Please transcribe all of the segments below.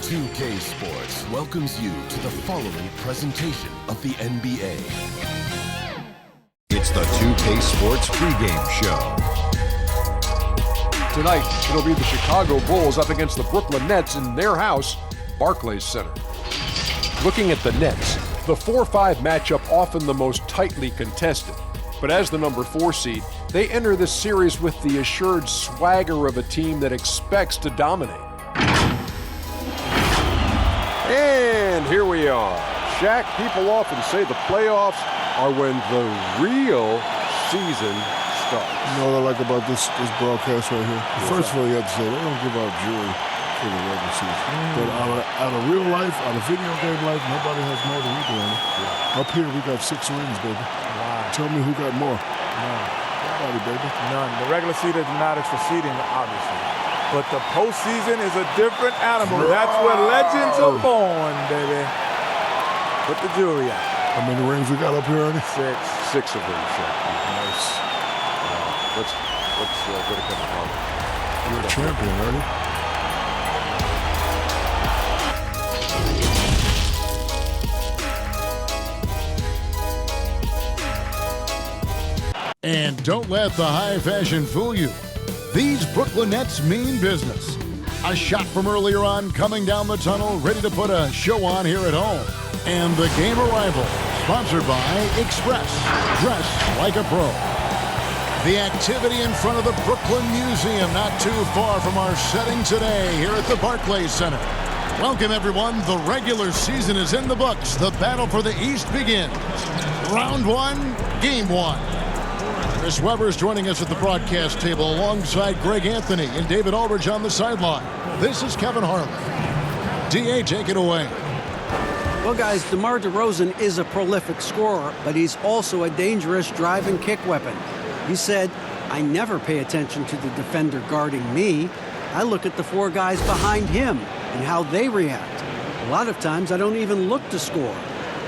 2K Sports welcomes you to the following presentation of the NBA. It's the 2K Sports pregame show. Tonight, it'll be the Chicago Bulls up against the Brooklyn Nets in their house, Barclays Center. Looking at the Nets, the 4-5 matchup often the most tightly contested. But as the number 4 seed, they enter this series with the assured swagger of a team that expects to dominate. And here we are. Shaq, people often say the playoffs are when the real season starts. You know what I like about this broadcast right here? First of all, you have to say, they don't give out jewelry for the regular season. But out of real life, out of video game life, nobody has more than we do. Up here, we got 6 rings, baby. Wow. Tell me who got more. None. Nobody, baby. None. The regular season matters for seeding, obviously. But the postseason is a different animal. That's where legends are born, baby. Put the jewelry out. How many rings we got up here, Ernie? 6. 6 of them, Shaq. Nice. Let's go to Kevin Harlan. You're a champion, Ernie. And don't let the high fashion fool you. These Brooklyn Nets mean business. A shot from earlier on coming down the tunnel, ready to put a show on here at home. And the game arrival, sponsored by Express. Dress like a pro. The activity in front of the Brooklyn Museum, not too far from our setting today here at the Barclays Center. Welcome, everyone. The regular season is in the books. The battle for the East begins. Round 1, Game 1. Chris Webber is joining us at the broadcast table alongside Greg Anthony and David Aldridge on the sideline. This is Kevin Harlan. D.A., take it away. Well, guys, DeMar DeRozan is a prolific scorer, but he's also a dangerous drive and kick weapon. He said, I never pay attention to the defender guarding me. I look at the 4 guys behind him and how they react. A lot of times I don't even look to score.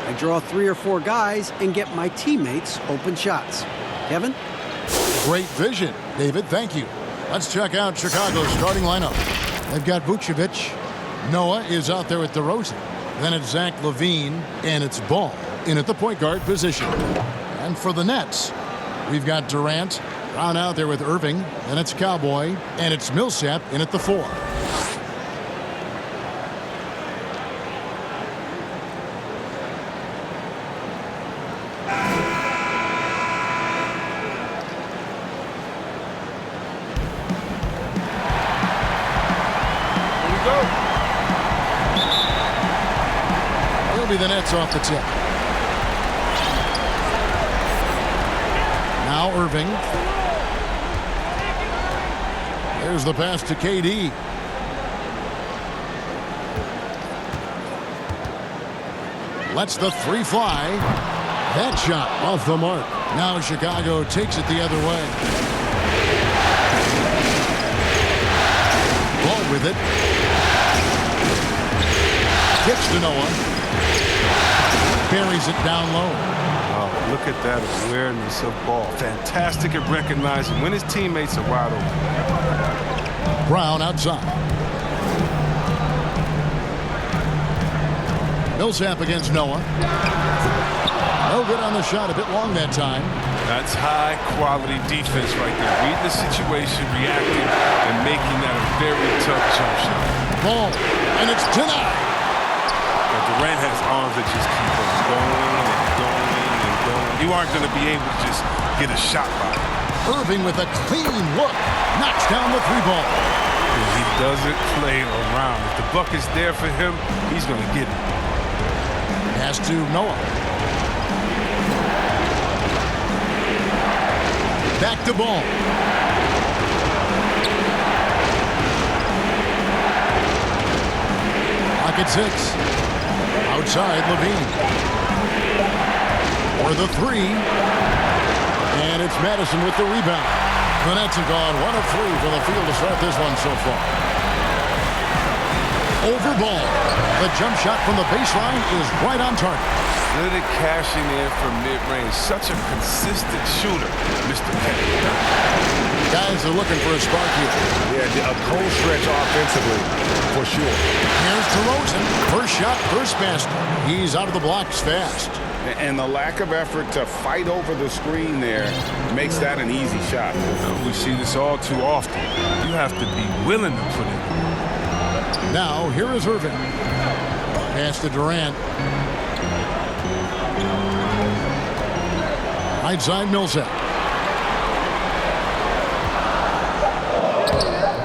I draw 3 or 4 guys and get my teammates open shots. Kevin? Great vision. David, thank you. Let's check out Chicago's starting lineup. They've got Vucevic. Noah is out there with DeRozan. Then it's Zach LaVine, and it's Ball in at the point guard position. And for the Nets, we've got Durant, Brown out there with Irving. Then it's Cowboy, and it's Millsap in at the 4. The Nets off the tip. Now Irving. There's the pass to KD. Lets the 3 fly. That shot off the mark. Now Chicago takes it the other way. Ball with it. Kicks to Noah. Buries it down low. Oh, look at that awareness of Ball. Fantastic at recognizing when his teammates are wide open. Brown outside. Millsap against Noah. No good on the shot. A bit long that time. That's high-quality defense right there. Reading the situation, reacting, and making that a very tough jump shot. Ball, and it's denied. Durant has arms that just keep on going and going and going. You aren't going to be able to just get a shot by him. Irving with a clean look. Knocks down the 3 ball. He doesn't play around. If the buck is there for him, he's going to get it. Pass to Noah. Back to Ball. Clock at 6. Outside LaVine. For the 3. And it's Madison with the rebound. The Nets have gone 1 of 3 for the field to start this one so far. Over Ball. The jump shot from the baseline is right on target. Good at cashing in from mid-range. Such a consistent shooter, Mr. Kennedy. Guys are looking for a spark here. Yeah, a cold stretch offensively, for sure. Here's DeRozan. First shot, first basket. He's out of the blocks fast. And the lack of effort to fight over the screen there makes that an easy shot. We see this all too often. You have to be willing to put it. Now, here is Irving. Pass to Durant. Right side, Millsap.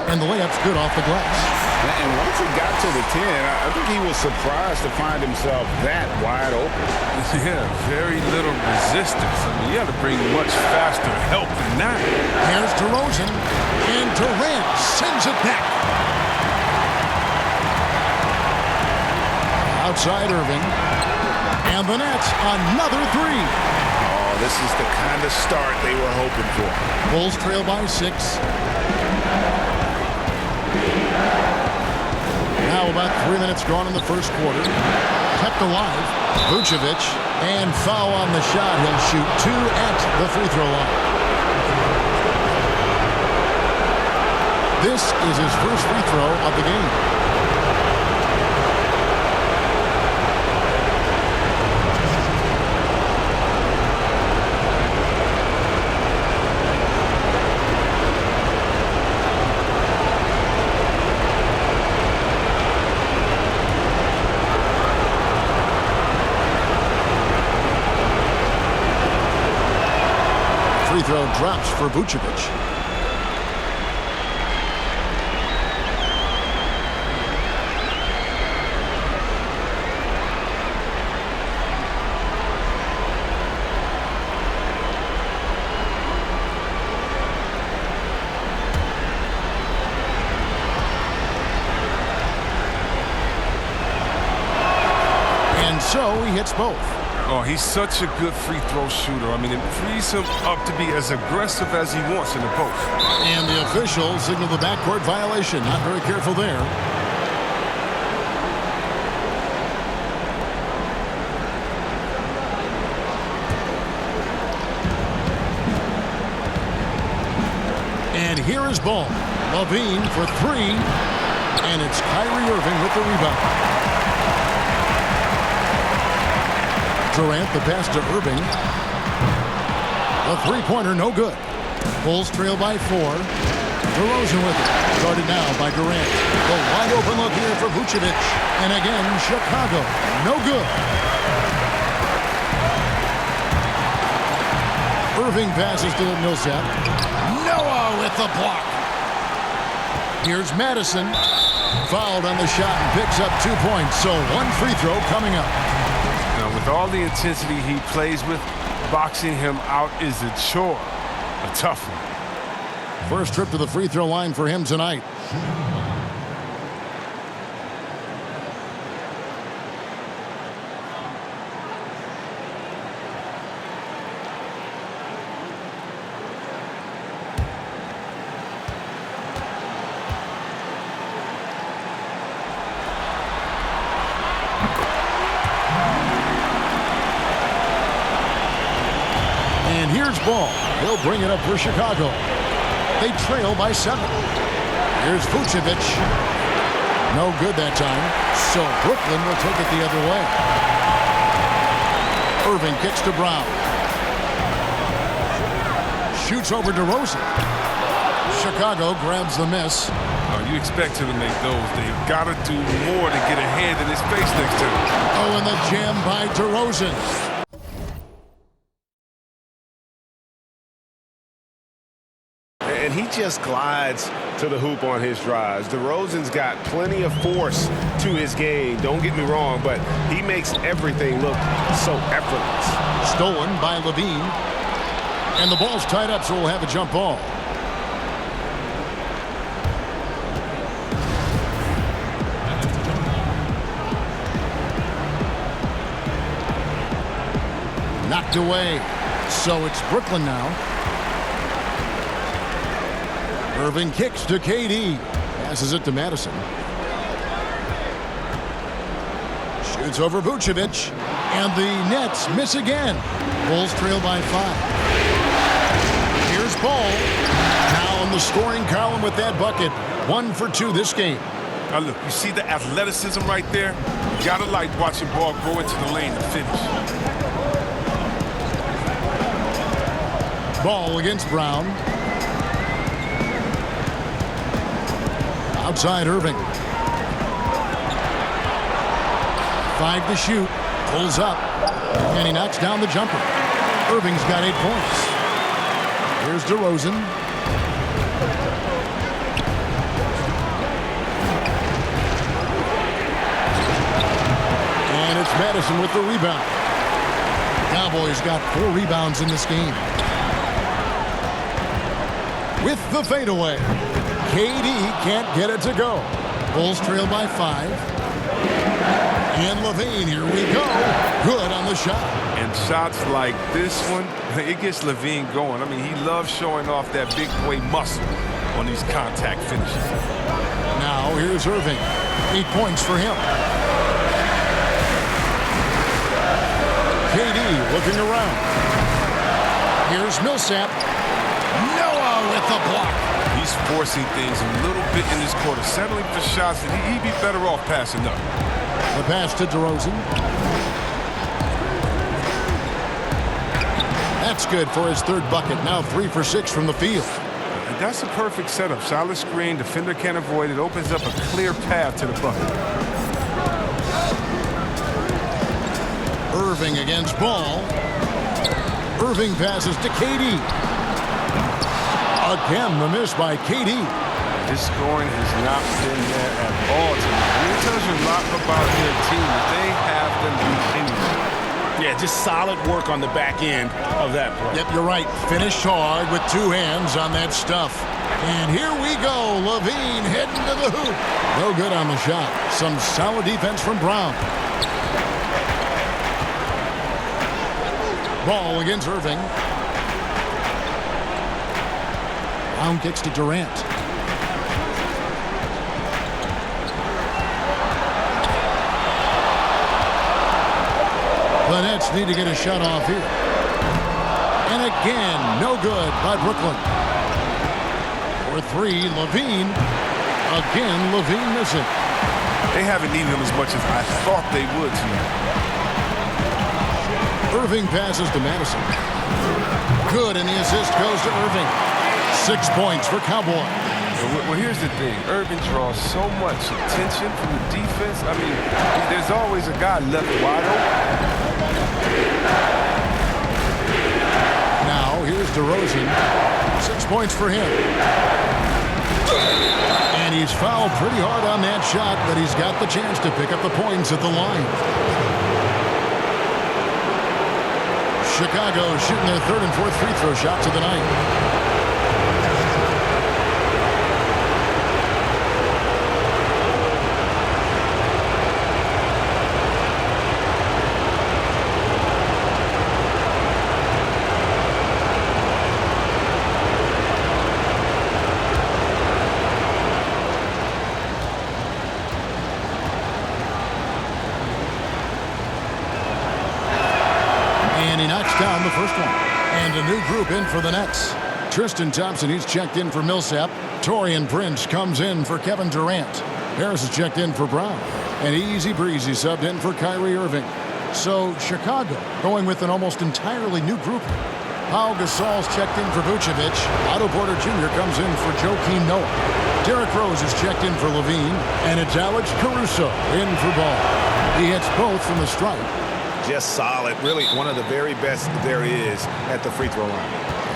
And the layup's good off the glass. And once he got to the 10, I think he was surprised to find himself that wide open. Yeah, very little resistance. I mean, you have to bring much faster help than that. Here's DeRozan. And Durant sends it back. Outside Irving. And the Nets, another three. Oh, this is the kind of start they were hoping for. Bulls trail by 6. Now about 3 minutes gone in the first quarter. Kept alive. Vucevic. And foul on the shot. He'll shoot 2 at the free throw line. This is his first free throw of the game. Free throw drops for Vucevic. And so he hits both. Oh, he's such a good free throw shooter. I mean, it frees him up to be as aggressive as he wants in the post. And the official signaled the backcourt violation. Not very careful there. And here is ball. Levine for 3. And it's Kyrie Irving with the rebound. Durant, the pass to Irving. The three-pointer, no good. Bulls trail by 4. DeRozan with it. Guarded now by Durant. The wide open look here for Vucevic. And again, Chicago. No good. Irving passes to Millsap. Noah with the block. Here's Madison. Fouled on the shot and picks up 2 points. So 1 free throw coming up. Now, with all the intensity he plays with, boxing him out is a chore. A tough one. First trip to the free throw line for him tonight. And here's ball. He'll bring it up for Chicago. They trail by 7. Here's Vucevic. No good that time. So Brooklyn will take it the other way. Irving kicks to Brown. Shoots over DeRozan. Chicago grabs the miss. Oh, you expect him to make those. They've got to do more to get a hand in his face next to him. Oh, and the jam by DeRozan. And he just glides to the hoop on his drives. DeRozan's got plenty of force to his game, don't get me wrong, but he makes everything look so effortless. Stolen by Levine. And the ball's tied up, so we'll have a jump ball. Knocked away. So it's Brooklyn now. Irving kicks to KD. Passes it to Madison. It's over Vucevic, and the Nets miss again. Bulls trail by 5. Here's Ball. Now in the scoring column with that bucket. 1 for 2 this game. Now look, you see the athleticism right there? You gotta like watching Ball go into the lane and finish. Ball against Brown. Outside Irving. 5 to shoot. Pulls up. And he knocks down the jumper. Irving's got 8 points. Here's DeRozan. And it's Madison with the rebound. Cowboys got 4 rebounds in this game. With the fadeaway. KD can't get it to go. Bulls trail by 5. And LaVine, here we go. Good on the shot. And shots like this one, it gets LaVine going. I mean, he loves showing off that big boy muscle on these contact finishes. Now here's Irving. 8 points for him. KD looking around. Here's Millsap. Noah with the block. He's forcing things a little bit in this quarter, settling for shots that he'd be better off passing up. The pass to DeRozan. That's good for his 3rd bucket. Now 3 for 6 from the field. And that's a perfect setup. Solid screen, defender can't avoid it. Opens up a clear path to the bucket. Irving against Ball. Irving passes to KD. Again, the miss by KD. His scoring has not been there at all tonight. I mean, it tells you a lot about their team that they have them beat anyway. Yeah, just solid work on the back end of that play. Yep, you're right. Finished hard with 2 hands on that stuff. And here we go. LaVine heading to the hoop. No good on the shot. Some solid defense from Brown. Ball against Irving. Brown kicks to Durant. The Nets need to get a shot off here. And again, no good by Brooklyn. For 3, LaVine. Again, LaVine missing. They haven't needed him as much as I thought they would tonight. Irving passes to Madison. Good, and the assist goes to Irving. 6 points for Cowboy. Well, here's the thing. Irving draws so much attention from the defense. I mean, there's always a guy left wide open. Now, here's DeRozan. 6 points for him. And he's fouled pretty hard on that shot, but he's got the chance to pick up the points at the line. Chicago shooting their 3rd and 4th free throw shots of the night. Down the first one. And a new group in for the Nets. Tristan Thompson, he's checked in for Millsap. Taurean Prince comes in for Kevin Durant. Harris is checked in for Brown. And Easy Breezy subbed in for Kyrie Irving. So Chicago going with an almost entirely new group. Pau Gasol's checked in for Vucevic. Otto Porter Jr. comes in for Joakim Noah. Derrick Rose is checked in for LaVine. And it's Alex Caruso in for Ball. He hits both from the stripe. Just solid. Really one of the very best there is at the free throw line.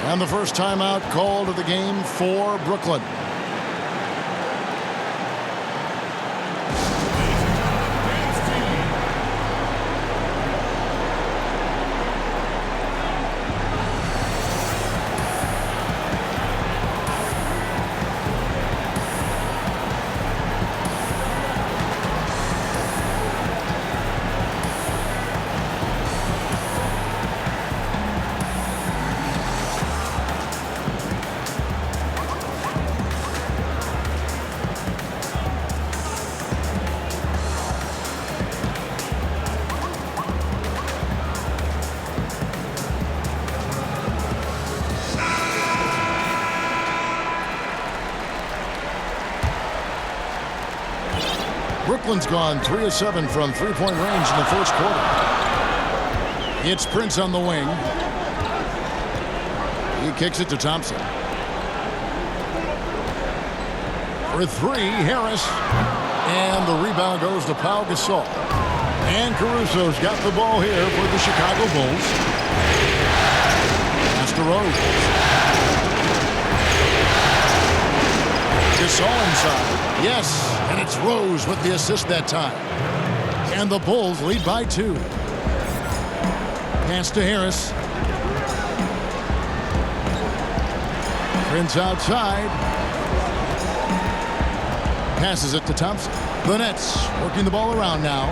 And the first timeout called of the game for Brooklyn. Brooklyn's gone 3 of 7 from three-point range in the first quarter. It's Prince on the wing. He kicks it to Thompson. For three, Harris. And the rebound goes to Pau Gasol. And Caruso's got the ball here for the Chicago Bulls. Pass to Rose. Gasol inside. Yes, and it's Rose with the assist that time. And the Bulls lead by 2. Pass to Harris. Prince outside. Passes it to Thompson. The Nets working the ball around now.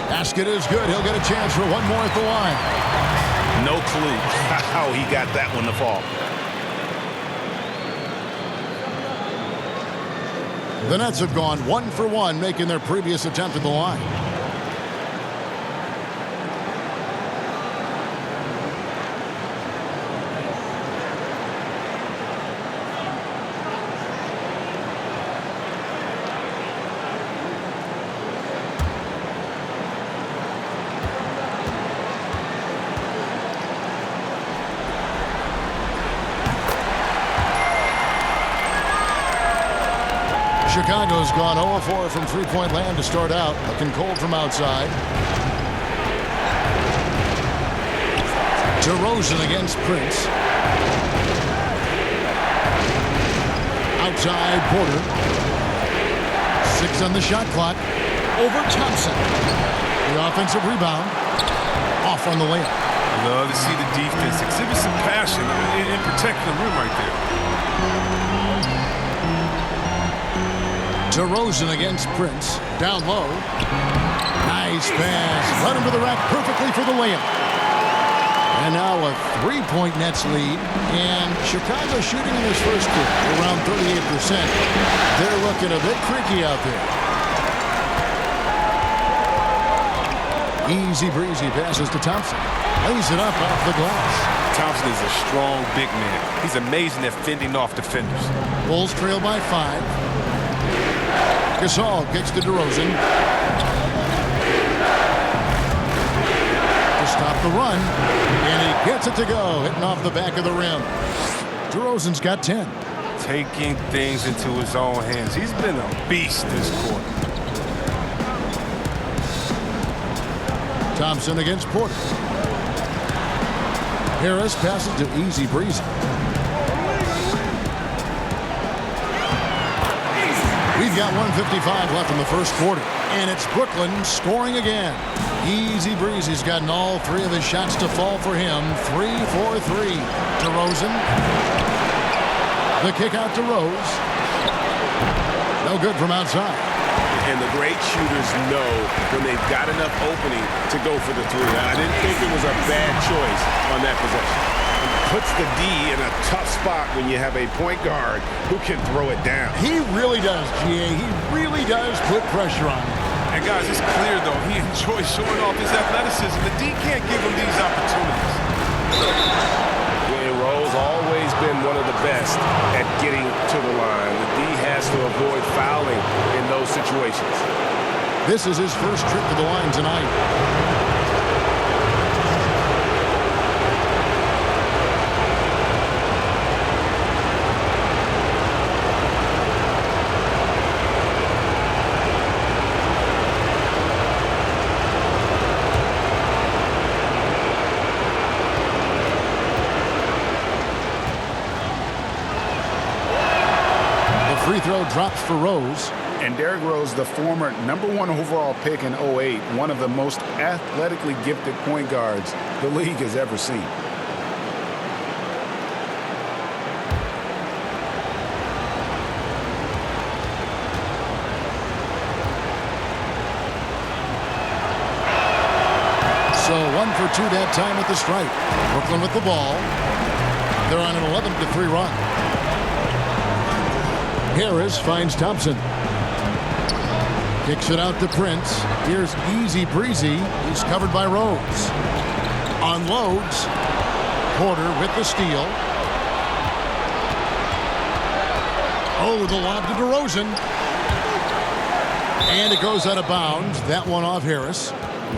Basket is good. He'll get a chance for one more at the line. No clue how he got that one to fall. The Nets have gone 1 for 1, making their previous attempt at the line. Chicago's gone 0-4 from three-point land to start out. Looking cold from outside. DeRozan against Prince. Outside Porter. 6 on the shot clock. Over Thompson. The offensive rebound. Off on the layup. Love to see the defense exhibit some passion in protecting the rim right there. DeRozan against Prince. Down low. Nice pass. Run him to the rack perfectly for the layup. And now a 3-point Nets lead. And Chicago shooting in this first quarter around 38%. They're looking a bit creaky out there. Easy breezy passes to Thompson. Lays it up off the glass. Thompson is a strong big man. He's amazing at fending off defenders. Bulls trail by 5. Gasol kicks to DeRozan. To stop the run. And he gets it to go. Hitting off the back of the rim. DeRozan's got 10. Taking things into his own hands. He's been a beast this quarter. Thompson against Porter. Harris passes to Easy Breezy. We've got 1:55 left in the first quarter. And it's Brooklyn scoring again. Easy Breezy's gotten all 3 of his shots to fall for him. 3 for 3. DeRozan. The kick out to Rose. No good from outside. And the great shooters know when they've got enough opening to go for the 3. I didn't think it was a bad choice on that possession. It puts the D in a tough spot when you have a point guard who can throw it down. He really does, G.A. He really does put pressure on him. And guys, it's clear though, he enjoys showing off his athleticism. The D can't give him these opportunities. Dwayne Rose always been one of the best at getting to the line. The D has to avoid fouling in those situations. This is his first trip to the line tonight. Free throw drops for Rose. And Derrick Rose, the former #1 overall pick in 2008, one of the most athletically gifted point guards the league has ever seen. So 1 for 2 that time at the stripe. Brooklyn with the ball. They're on an 11-3 run. Harris finds Thompson. Kicks it out to Prince. Here's Easy Breezy. He's covered by Rose. Unloads. Porter with the steal. Oh, the lob to DeRozan. And it goes out of bounds. That one off Harris.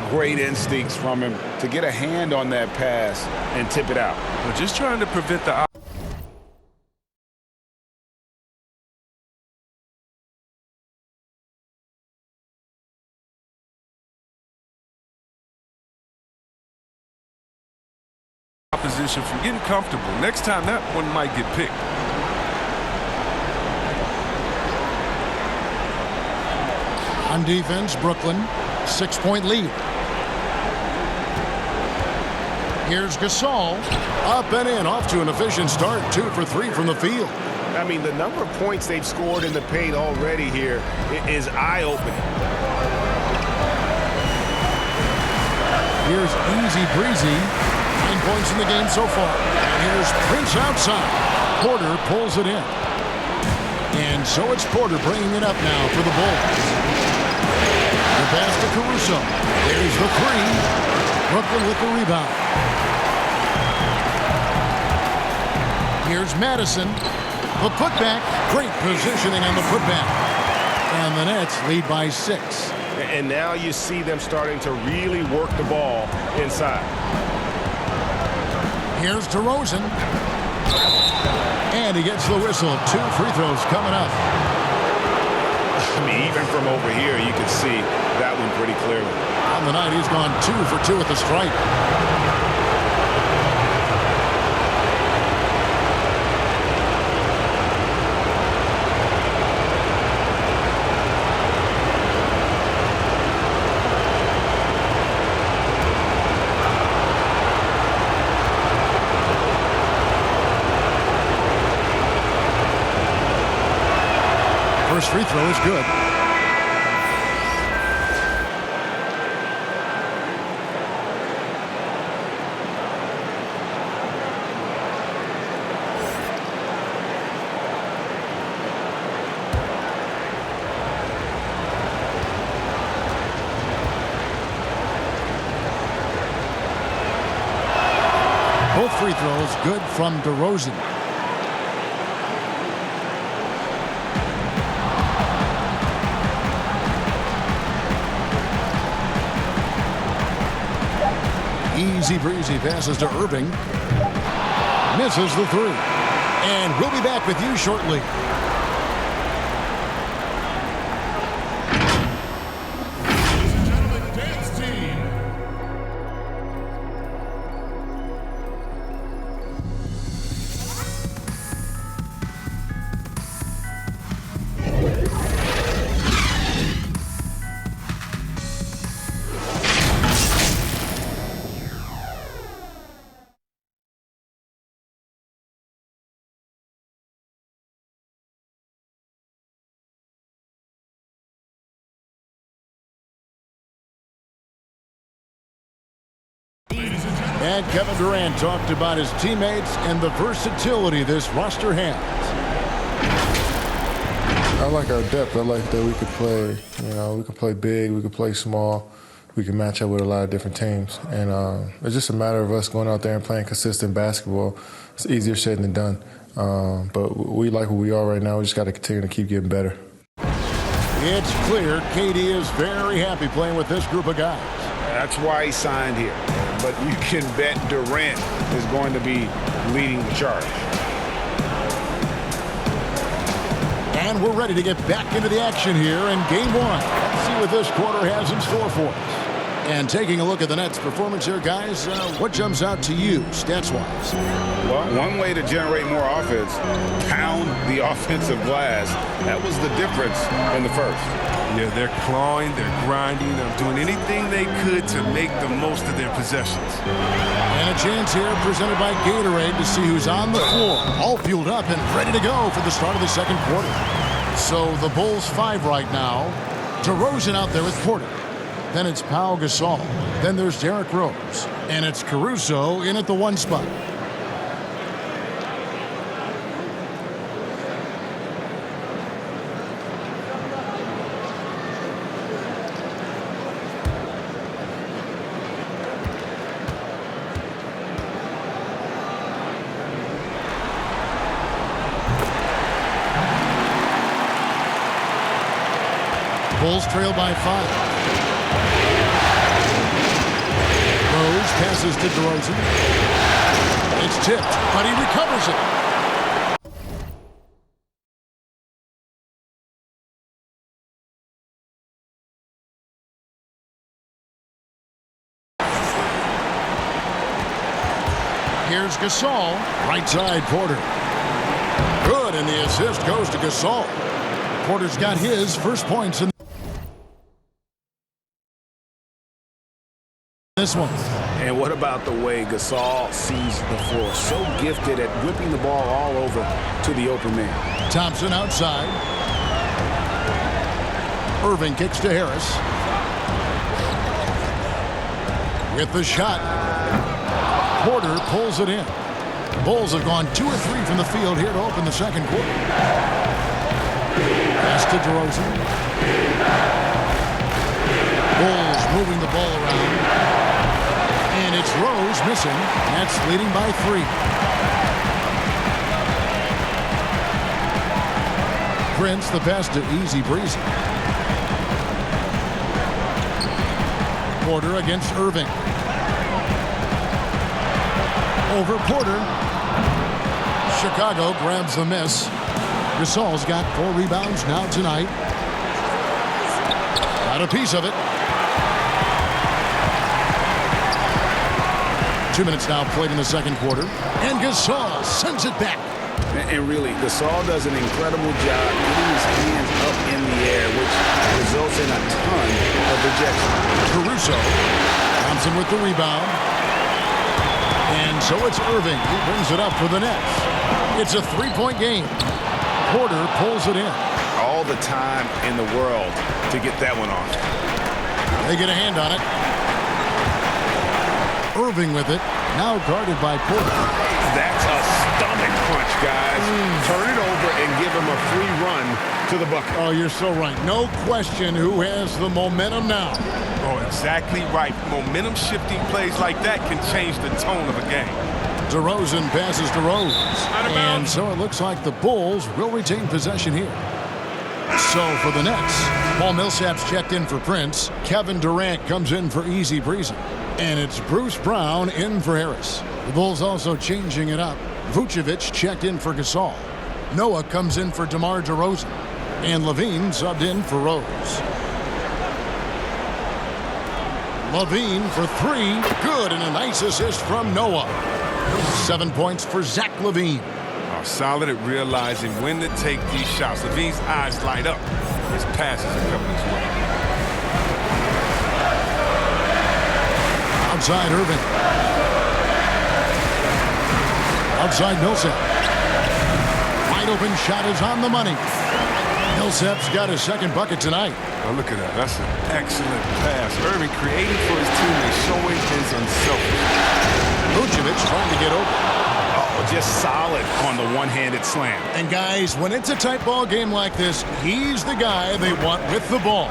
Great instincts from him to get a hand on that pass and tip it out. We're just trying to prevent the opposition from getting comfortable. Next time, that one might get picked. On defense, Brooklyn, 6-point lead. Here's Gasol, up and in, off to an efficient start, 2 for 3 from the field. I mean, the number of points they've scored in the paint already here is eye-opening. Here's Easy Breezy, 9 points in the game so far. And here's Prince outside. Porter pulls it in. And so it's Porter bringing it up now for the Bulls. The pass to Caruso. There's the three. Brooklyn with the rebound. Here's Madison. The putback. Great positioning on the putback. And the Nets lead by 6. And now you see them starting to really work the ball inside. Here's DeRozan. And he gets the whistle. 2 free throws coming up. I mean, even from over here, you can see that one pretty clearly. On the night, he's gone 2 for 2 at the stripe. First free throw is good. Both free throws good from DeRozan. Easy breezy passes to Irving. Misses the 3. And we'll be back with you shortly. Ladies and gentlemen, dance team. And Kevin Durant talked about his teammates and the versatility this roster has. I like our depth. I like that we could play, we can play big, we can play small, we can match up with a lot of different teams. And it's just a matter of us going out there and playing consistent basketball. It's easier said than done. But we like who we are right now. We just got to continue to keep getting better. It's clear KD is very happy playing with this group of guys. That's why he signed here. But you can bet Durant is going to be leading the charge. And we're ready to get back into the action here in Game 1. Let's see what this quarter has in store for us. And taking a look at the Nets' performance here, guys, what jumps out to you, stats-wise? Well, one way to generate more offense, pound the offensive glass. That was the difference in the first. Yeah, they're clawing, they're grinding, they're doing anything they could to make the most of their possessions. And a chance here presented by Gatorade to see who's on the floor. All fueled up and ready to go for the start of the second quarter. So the Bulls 5 right now. DeRozan out there with Porter. Then it's Pau Gasol. Then there's Derrick Rose. And it's Caruso in at the 1 spot. Bulls trail by 5. Rose passes to DeRozan. It's tipped, but he recovers it. Here's Gasol, right side Porter. Good, and the assist goes to Gasol. Porter's got his first points in this one. And what about the way Gasol sees the floor? So gifted at whipping the ball all over to the open man. Thompson outside. Irving kicks to Harris. With the shot. Porter pulls it in. Bulls have gone 2 or 3 from the field here to open the second quarter. Pass to DeRozan. Bulls moving the ball around. And it's Rose missing. That's leading by 3. Prince the pass to Easy Breezy. Porter against Irving. Over Porter. Chicago grabs the miss. Gasol's got 4 rebounds now tonight. Got a piece of it. 2 minutes now played in the second quarter. And Gasol sends it back. And really, Gasol does an incredible job getting his hands up in the air, which results in a ton of rejection. Caruso. Thompson with the rebound. And so it's Irving who brings it up for the Nets. It's a 3-point game. Porter pulls it in. All the time in the world to get that one off. They get a hand on it. Irving with it. Now guarded by Porter. That's a stomach punch, guys. Turn it over and give him a free run to the bucket. Oh, you're so right. No question who has the momentum now. Oh, exactly right. Momentum-shifting plays like that can change the tone of a game. DeRozan passes to Rose. And so it looks like the Bulls will retain possession here. So for the Nets, Paul Millsap's checked in for Prince. Kevin Durant comes in for Easy Breezy. And it's Bruce Brown in for Harris. The Bulls also changing it up. Vucevic checked in for Gasol. Noah comes in for DeMar DeRozan. And Levine subbed in for Rose. Levine for 3. Good, and a nice assist from Noah. 7 points for Zach Levine. Oh, solid at realizing when to take these shots. Levine's eyes light up. His passes are coming his way. Outside Irving. Outside Millsap. Wide open shot is on the money. Millsap's got his second bucket tonight. Oh, look at that. That's an excellent pass. Irving creating for his teammates, showing his unselfishness. Vucevic trying to get open. Oh, just solid on the one-handed slam. And guys, when it's a tight ball game like this, he's the guy they want with the ball.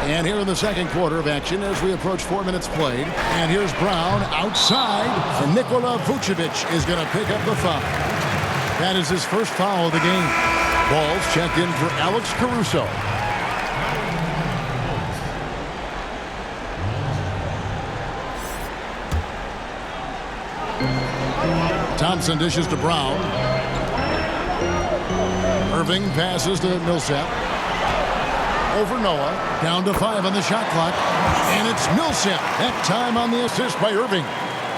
And here in the second quarter of action as we approach 4 minutes played. And here's Brown outside. And Nikola Vucevic is going to pick up the foul. That is his first foul of the game. Balls checked in for Alex Caruso. Thompson dishes to Brown. Irving passes to Millsap. Over Noah, down to 5 on the shot clock, and it's Millsap. That time on the assist by Irving.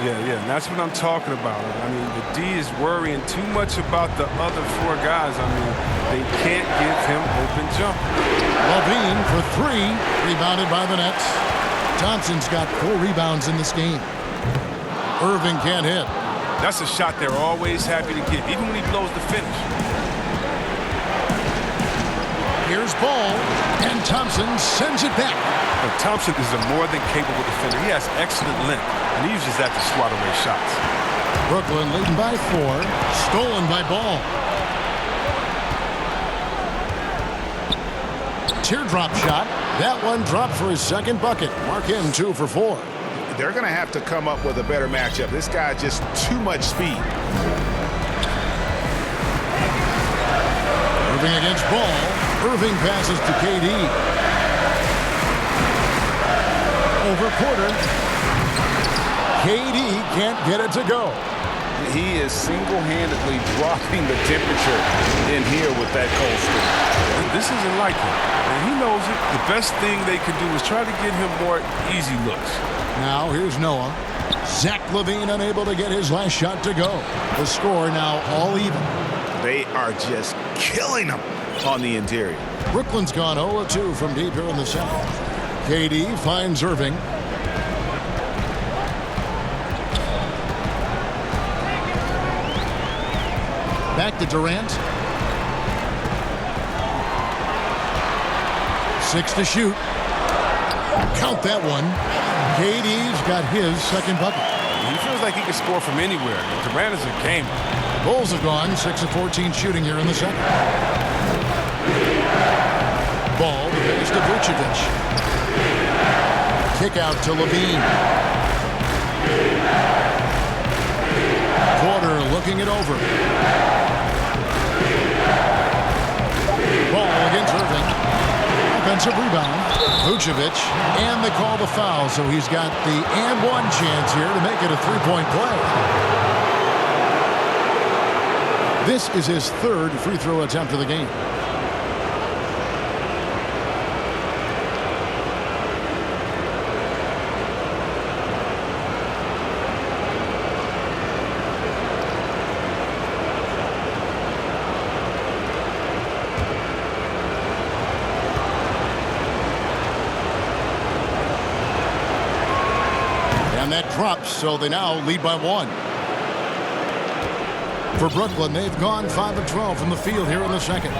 Yeah, and that's what I'm talking about. I mean, the D is worrying too much about the other 4 guys. I mean, they can't give him open jump. Levine for 3, rebounded by the Nets. Thompson's got 4 rebounds in this game. Irving can't hit. That's a shot they're always happy to get, even when he blows the finish. Here's Ball, and Thompson sends it back. But Thompson is a more than capable defender. He has excellent length, and he uses that to swat away shots. Brooklyn leading by 4, stolen by Ball. Teardrop shot. That one dropped for his second bucket. Mark him 2 for 4. They're going to have to come up with a better matchup. This guy just too much speed. Irving against Ball. Irving passes to KD. Over Porter. KD can't get it to go. He is single-handedly dropping the temperature in here with that cold streak. This isn't like him, and he knows it. The best thing they can do is try to get him more easy looks. Now here's Noah. Zach LaVine unable to get his last shot to go. The score now all even. They are just killing him on the interior. Brooklyn's gone 0-2 from deep here in the second. KD finds Irving. Back to Durant. 6 to shoot. Count that one. KD's got his second bucket. He feels like he can score from anywhere. Durant is a gamer. Bulls have gone 6 of 14 shooting here in the second. Ball to pass to Vucevic. Kick out to LaVine. Porter looking it over. Ball against Irving. Offensive rebound. Vucevic, and they call the foul, so he's got the and one chance here to make it a three-point play. This is his third free throw attempt of the game. That drops, so they now lead by 1. For Brooklyn, they've gone 5 of 12 from the field here in the second.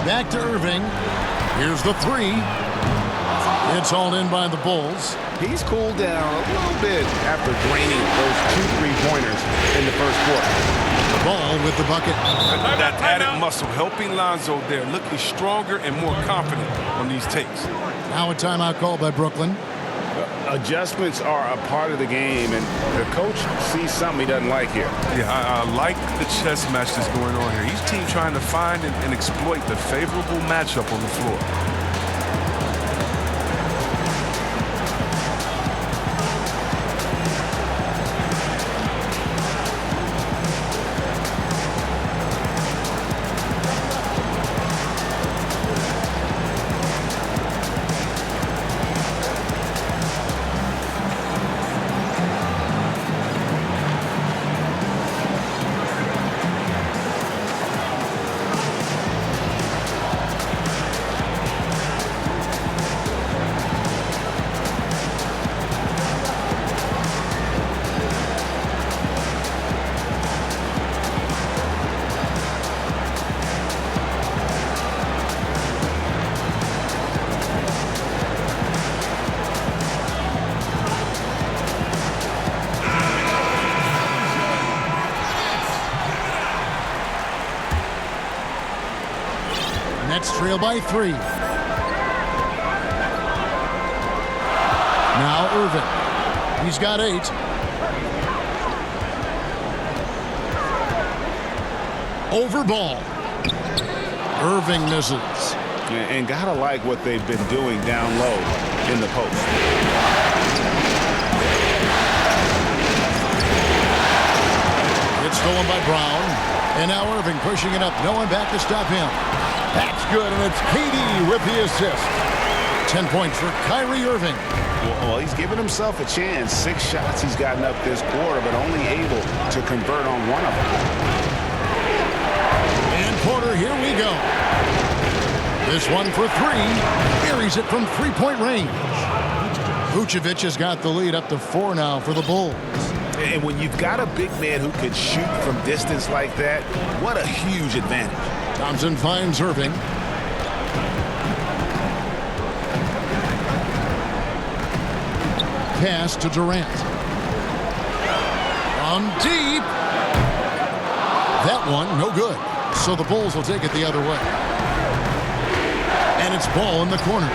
Back to Irving. Here's the 3. It's all in by the Bulls. He's cooled down a little bit after draining those 2 3-pointers in the first quarter. Ball with the bucket. That added muscle helping Lonzo there, looking stronger and more confident on these takes. Now a timeout call by Brooklyn. Adjustments are a part of the game, and the coach sees something he doesn't like here. Yeah, I like the chess match that's going on here. Each team trying to find and exploit the favorable matchup on the floor. Nets trail by 3. Now Irving. He's got 8. Over Ball. Irving misses. And gotta like what they've been doing down low in the post. It's stolen by Brown. And now Irving pushing it up. No one back to stop him. That's good, and it's KD with the assist. 10 points for Kyrie Irving. Well, he's given himself a chance. 6 shots he's gotten up this quarter, but only able to convert on one of them. And Porter, here we go. This one for 3. Buries it from 3-point range. Vucevic has got the lead up to 4 now for the Bulls. And when you've got a big man who can shoot from distance like that, what a huge advantage. Thompson finds Irving. Pass to Durant. From deep. That one, no good. So the Bulls will take it the other way. And it's Ball in the corner.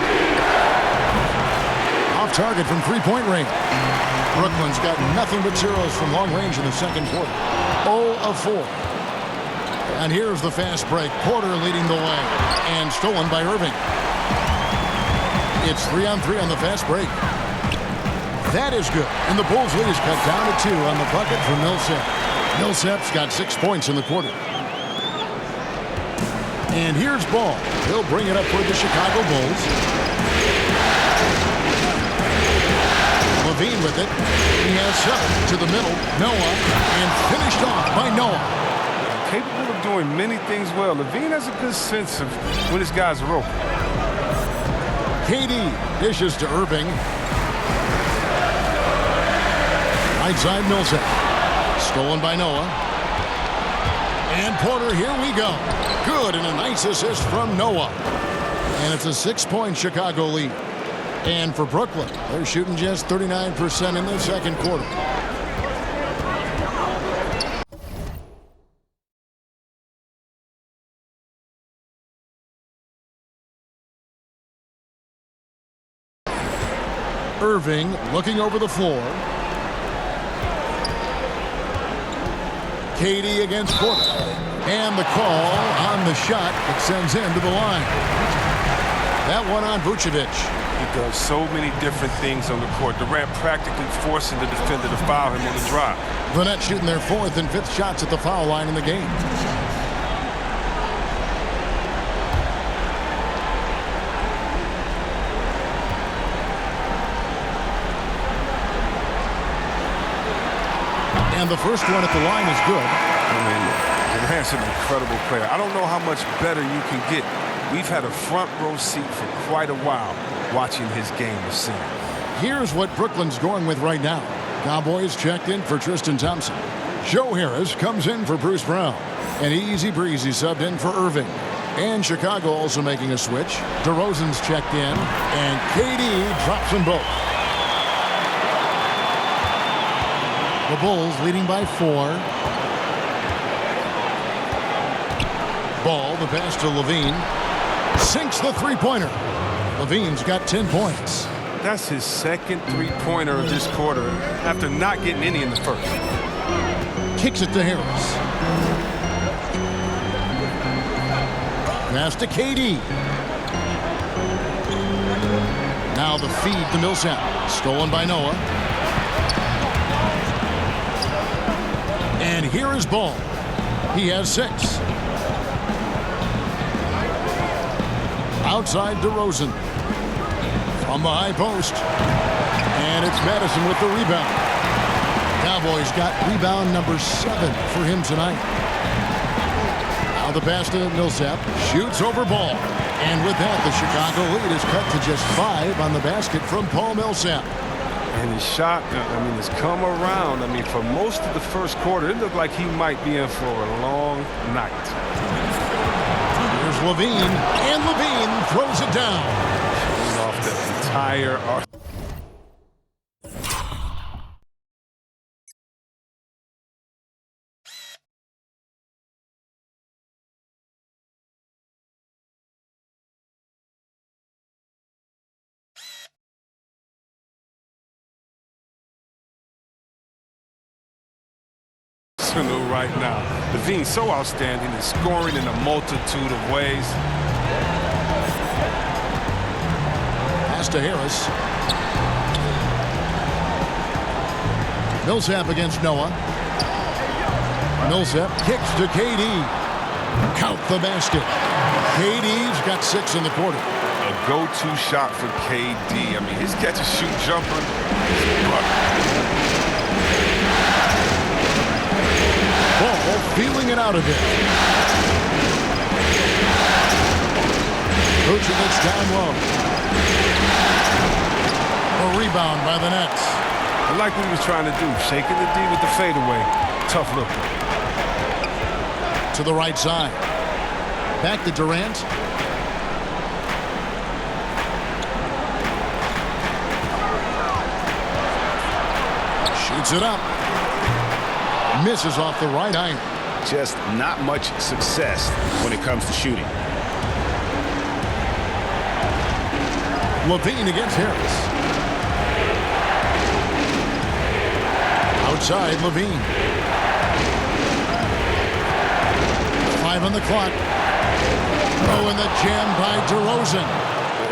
Off target from three-point range. Brooklyn's got nothing but zeros from long range in the second quarter. 0 of 4. And here's the fast break. Porter leading the way. And stolen by Irving. It's 3-on-3 on the fast break. That is good. And the Bulls lead is cut down to 2 on the bucket for Millsap. Millsap's got 6 points in the quarter. And here's Ball. He'll bring it up for the Chicago Bulls. Levine with it. He has 7 to the middle. Noah. And finished off by Noah. Capable of doing many things well. Levine has a good sense of when his guys are open. KD dishes to Irving. Right side Millsap. Stolen by Noah. And Porter, here we go. Good, and a nice assist from Noah. And it's a 6-point Chicago lead. And for Brooklyn, they're shooting just 39% in the second quarter. Irving looking over the floor. KD against Porter. And the call on the shot that sends him to the line. That one on Vucevic. He does so many different things on the court. Durant practically forcing the defender to foul him on the drive. The Nets shooting their 4th and 5th shots at the foul line in the game. And the first one at the line is good. I mean, Durant's an incredible player. I don't know how much better you can get. We've had a front row seat for quite a while watching his game ascend. Here's what Brooklyn's going with right now. Cowboys checked in for Tristan Thompson. Joe Harris comes in for Bruce Brown. And Easy Breezy subbed in for Irving. And Chicago also making a switch. DeRozan's checked in. And KD drops them both. The Bulls leading by 4. Ball, the pass to Levine. Sinks the three-pointer. Levine's got 10 points. That's his second three-pointer of this quarter after not getting any in the first. Kicks it to Harris. Pass to KD. Now the feed to Millsap. Stolen by Noah. And here is Ball. He has 6. Outside DeRozan. From the high post. And it's Madison with the rebound. Cowboys got rebound number 7 for him tonight. Now the pass to Millsap. Shoots over Ball. And with that, the Chicago lead is cut to just 5 on the basket from Paul Millsap. And his shot, I mean, has come around. I mean, for most of the first quarter, it looked like he might be in for a long night. Here's Levine, and Levine throws it down. Showing off the entire arc. Right now, Levine's so outstanding and scoring in a multitude of ways. Pass to Harris. Millsap against Noah. Millsap kicks to KD. Count the basket. KD's got 6 in the quarter. A go-to shot for KD. I mean, his catch-and-shoot jumper. Ball feeling it out of it. Vucevic down low. A rebound by the Nets. I like what he was trying to do, shaking the D with the fadeaway. Tough look. To the right side. Back to Durant. Shoots it up. Misses off the right iron. Just not much success when it comes to shooting. Levine against Harris. Outside, Levine. 5 on the clock. Oh, and the jam by DeRozan.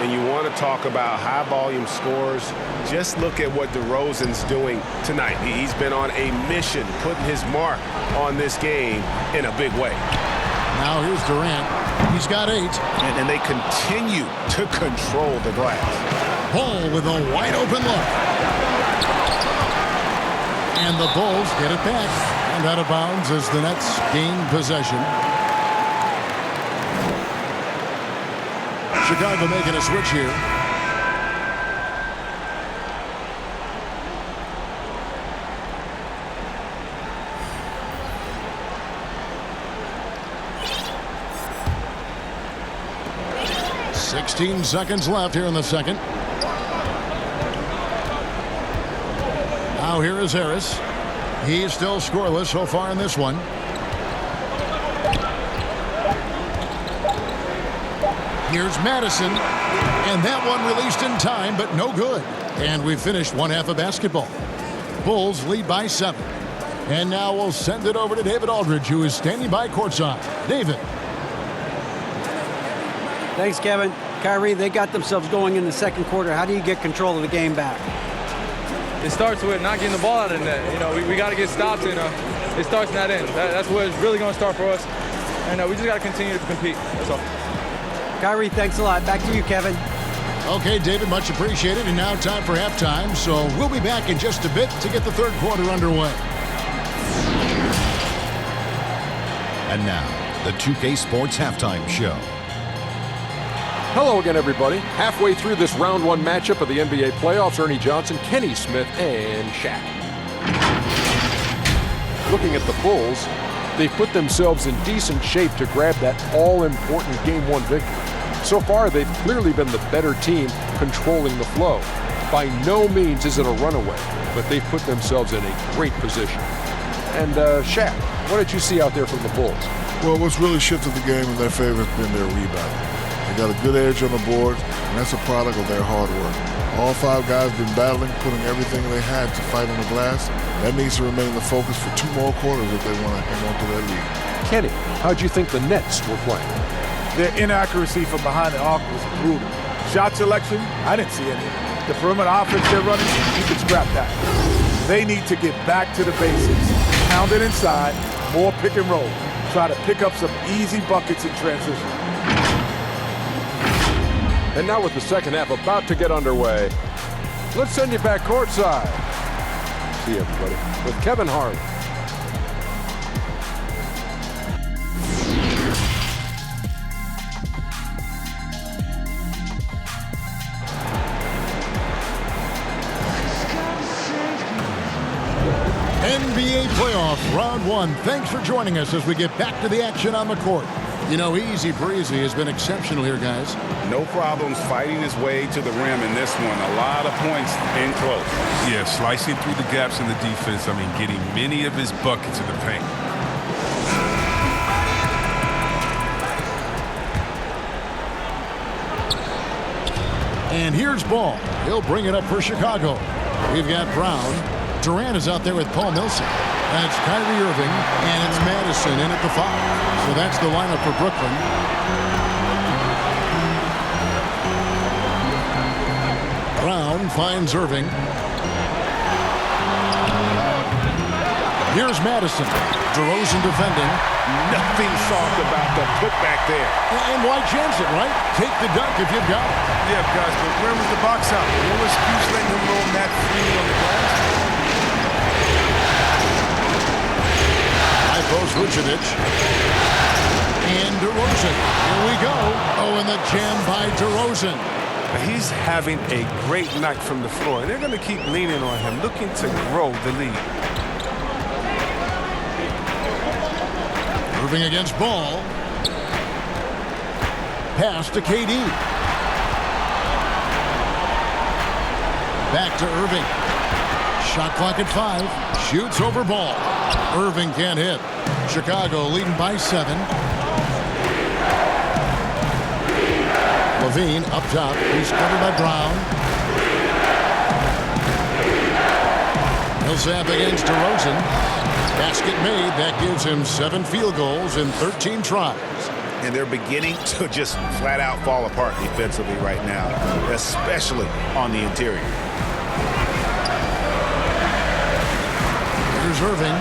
And you want to talk about high-volume scores, just look at what DeRozan's doing tonight. He's been on a mission, putting his mark on this game in a big way. Now here's Durant. He's got 8. And they continue to control the glass. Ball with a wide-open look. And the Bulls get it back. And out of bounds as the Nets gain possession. Chicago making a switch here. "16 seconds left here in the second. Now here is Harris. He's still scoreless so far in this one. Here's Madison, and that one released in time, but no good. And we finished one half of basketball. Bulls lead by 7. And now we'll send it over to David Aldridge, who is standing by courtside. David. Thanks, Kevin. Kyrie, they got themselves going in the second quarter. How do you get control of the game back? It starts with not getting the ball out of the net. You know, we got to get stops, and it starts in that end. That's where it's really going to start for us. And we just got to continue to compete. That's all. Kyrie, thanks a lot. Back to you, Kevin. Okay, David, much appreciated. And now time for halftime. So we'll be back in just a bit to get the third quarter underway. And now, the 2K Sports Halftime Show. Hello again, everybody. Halfway through this round 1 matchup of the NBA playoffs, Ernie Johnson, Kenny Smith, and Shaq. Looking at the Bulls, they've put themselves in decent shape to grab that all-important Game 1 victory. So far, they've clearly been the better team controlling the flow. By no means is it a runaway, but they've put themselves in a great position. And Shaq, what did you see out there from the Bulls? Well, what's really shifted the game in their favor has been their rebounding. They got a good edge on the board, and that's a product of their hard work. All 5 guys have been battling, putting everything they had to fight on the glass. That needs to remain the focus for 2 more quarters if they want to hang on to their lead. Kenny, how'd you think the Nets were playing? Their inaccuracy from behind the arc was brutal. Shot selection, I didn't see any. The perimeter offense they're running, you can scrap that. They need to get back to the basics. Pound it inside, more pick and roll. Try to pick up some easy buckets in transition. And now with the second half about to get underway, let's send you back courtside. See you, everybody, with Kevin Harlan. NBA playoff round 1. Thanks for joining us as we get back to the action on the court. You know, easy breezy has been exceptional here, guys. No problems fighting his way to the rim in this one. A lot of points in close. Yeah, slicing through the gaps in the defense. I mean, getting many of his buckets in the paint. And here's Ball. He'll bring it up for Chicago. We've got Brown. Durant is out there with Paul Millsap. That's Kyrie Irving, and it's Madison in at the 5. So that's the lineup for Brooklyn. Brown finds Irving. Here's Madison. DeRozan defending. Nothing soft about the putback there. And why chance it, right? Take the dunk if you've got it. Yeah, guys, but where was the box out? No excuse letting him roll that free on the glass. Post Vucevic. And DeRozan. Here we go. Oh, and the jam by DeRozan. He's having a great night from the floor, and they're going to keep leaning on him, looking to grow the lead. Irving against Ball. Pass to KD. Back to Irving. Shot clock at 5. Shoots over Ball. Irving can't hit. Chicago leading by 7. Levine up top. He's covered by Brown. Millsap against DeRozan. Basket made. That gives him 7 field goals in 13 tries. And they're beginning to just flat out fall apart defensively right now, especially on the interior. Here's Irving.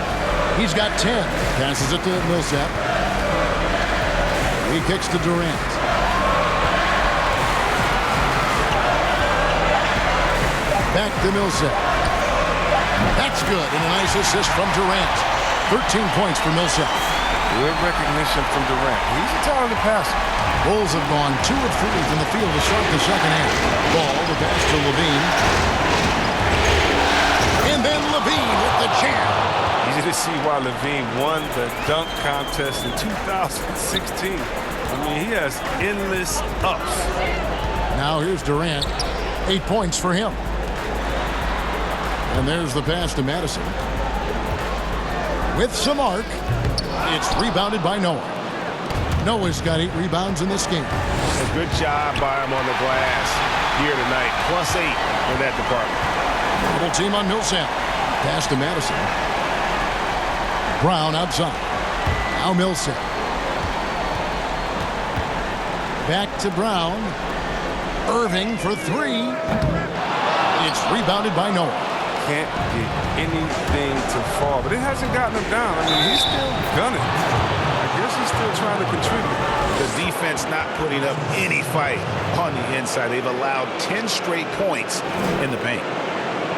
He's got 10. Passes it to Millsap. He kicks to Durant. Back to Millsap. That's good, and a nice assist from Durant. 13 points for Millsap. Good recognition from Durant. He's a talented passer. Bulls have gone 2 of 3 from the field to start the second half. Ball, the pass to Levine. And then Levine with the jam. Easy to see why Levine won the dunk contest in 2016. I mean, he has endless ups. Now here's Durant. 8 points for him. And there's the pass to Madison. With some arc. It's rebounded by Noah. Noah's got 8 rebounds in this game. A good job by him on the glass here tonight. +8 in that department. Double team on Millsap. Pass to Madison. Brown outside. Now Millsap. Back to Brown. Irving for 3. It's rebounded by Noah. Can't get anything to fall, but it hasn't gotten him down. I mean, he's still gunning. I guess he's still trying to contribute. The defense not putting up any fight on the inside. They've allowed 10 straight points in the paint.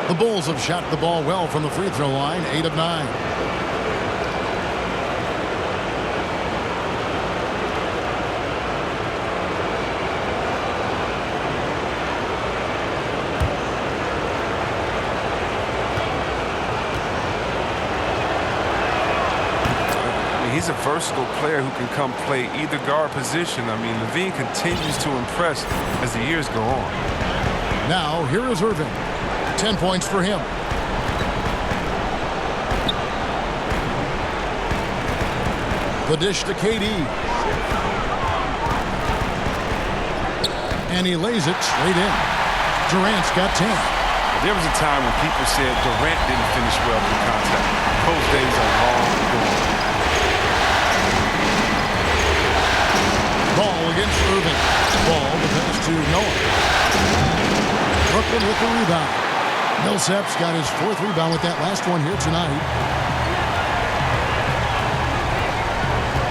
The Bulls have shot the ball well from the free throw line, 8 of 9. He's a versatile player who can come play either guard position. I mean, Levine continues to impress as the years go on. Now, here is Irving. 10 points for him. The dish to KD. And he lays it straight in. Durant's got 10. There was a time when people said Durant didn't finish well through contact. Those days are long gone. Ball against Irving. Ball, the pass to Noah. Brooklyn with the rebound. Millsap's got his 4th rebound with that last one here tonight.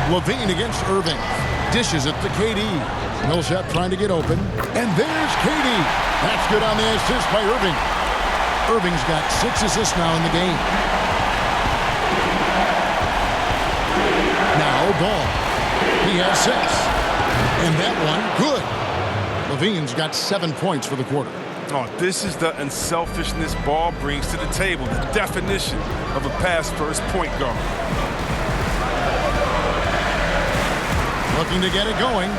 Levine against Irving. Dishes it to KD. Millsap trying to get open. And there's KD. That's good on the assist by Irving. Irving's got 6 assists now in the game. Now Ball. He has 6. And that one, good. Levine's got 7 points for the quarter. Oh, this is the unselfishness Ball brings to the table. The definition of a pass-first point guard. Looking to get it going.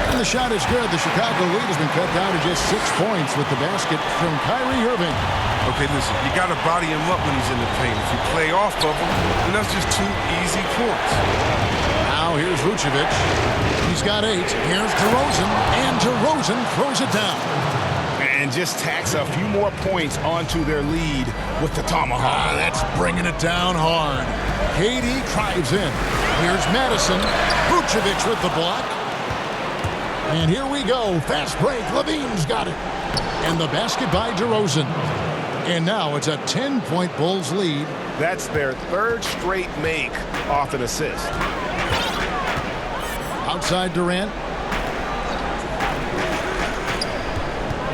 And the shot is good. The Chicago lead has been cut down to just 6 points with the basket from Kyrie Irving. Okay, listen, you got to body him up when he's in the paint. If you play off of him, then that's just 2 easy points. Now here's Vucevic. He's got 8. Here's DeRozan. And DeRozan throws it down. And just tacks a few more points onto their lead with the tomahawk. That's bringing it down hard. KD drives in. Here's Madison. Vucevic with the block. And here we go. Fast break. Levine's got it. And the basket by DeRozan. And now it's a 10-point Bulls lead. That's their 3rd straight make off an assist. Outside Durant.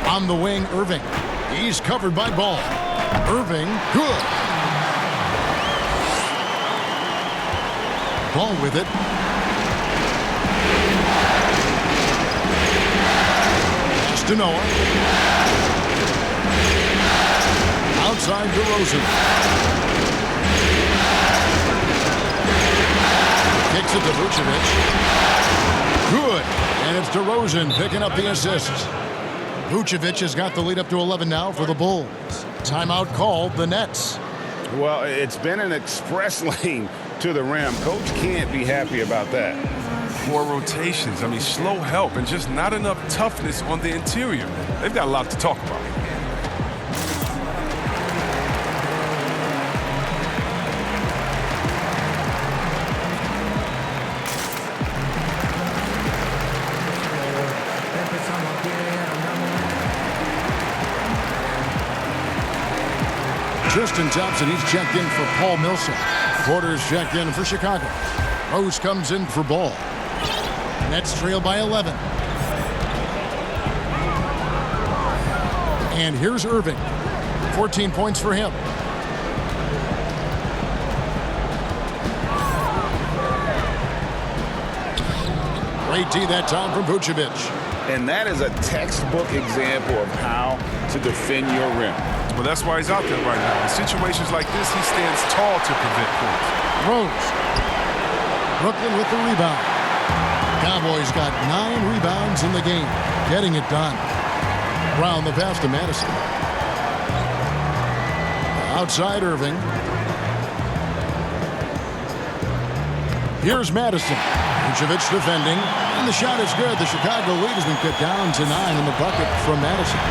On the wing, Irving. He's covered by Ball. Irving, good. Ball with it. Pass to Noah. Outside DeRozan. Kicks it to Vucevic. Good. And it's DeRozan picking up the assist. Vucevic has got the lead up to 11 now for the Bulls. Timeout called the Nets. Well, it's been an express lane to the rim. Coach can't be happy about that. 4 rotations. I mean, slow help and just not enough toughness on the interior. They've got a lot to talk about. Tristan Thompson, he's checked in for Paul Millsap. Porter's checked in for Chicago. Rose comes in for Ball. Nets trail by 11. And here's Irving. 14 points for him. Great D that time from Vucevic. And that is a textbook example of how to defend your rim. Well, that's why he's out there right now. In situations like this, he stands tall to prevent points. Rose. Brooklyn with the rebound. Cowboys got 9 rebounds in the game, getting it done. Brown the pass to Madison. Outside Irving. Here's Madison. Vucevic defending, and the shot is good. The Chicago lead has been cut down to 9 in the bucket from Madison.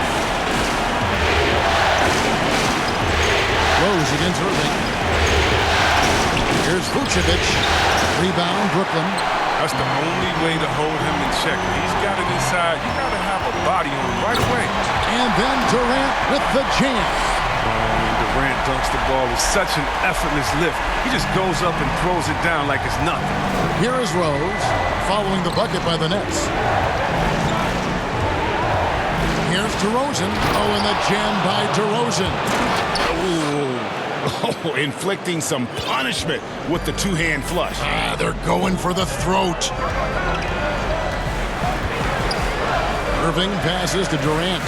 Rose against Irving. Here's Vucevic. Rebound, Brooklyn. That's the only way to hold him in check. He's got it inside. You got to have a body on him right away. And then Durant with the jam. Durant dunks the ball with such an effortless lift. He just goes up and throws it down like it's nothing. Here is Rose, following the bucket by the Nets. Here's DeRozan. Oh, and the jam by DeRozan. Oh, inflicting some punishment with the two-hand flush. They're going for the throat. Irving passes to Durant.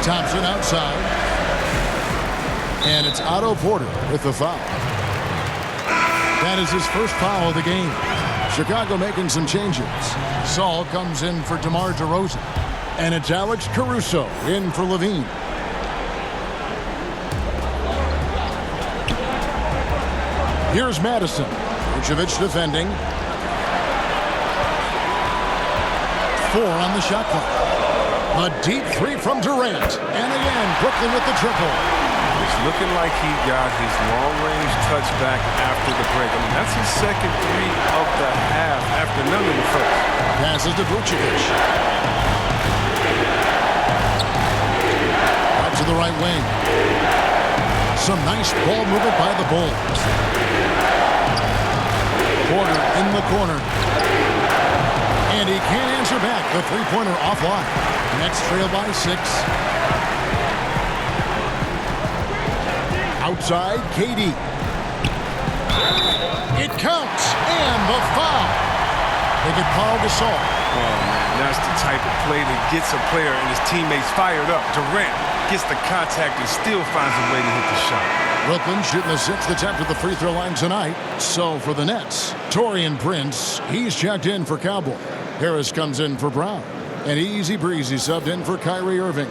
Thompson outside. And it's Otto Porter with the foul. That is his first foul of the game. Chicago making some changes. Saul comes in for DeMar DeRozan. And it's Alex Caruso in for Levine. Here's Madison. Vucevic defending. 4 on the shot clock. A deep 3 from Durant. And again, Brooklyn with the triple. It's looking like he got his long-range touchback after the break. I mean, that's his second 3 of the half after none of the first. Passes to Vucevic. Out to the right wing. Some nice ball movement by the Bulls. Porter in the corner. And he can't answer back. The three-pointer offline. Nets trail by 6. Outside, KD. It counts. And the foul. They get Paul Gasol. Oh, man, that's the type of play that gets a player and his teammates fired up. Durant gets the contact and still finds a way to hit the shot. Brooklyn shooting a 6th attempt at the free throw line tonight. So for the Nets, Taurean Prince, he's checked in for Cowboy. Harris comes in for Brown. And Easy Breezy subbed in for Kyrie Irving.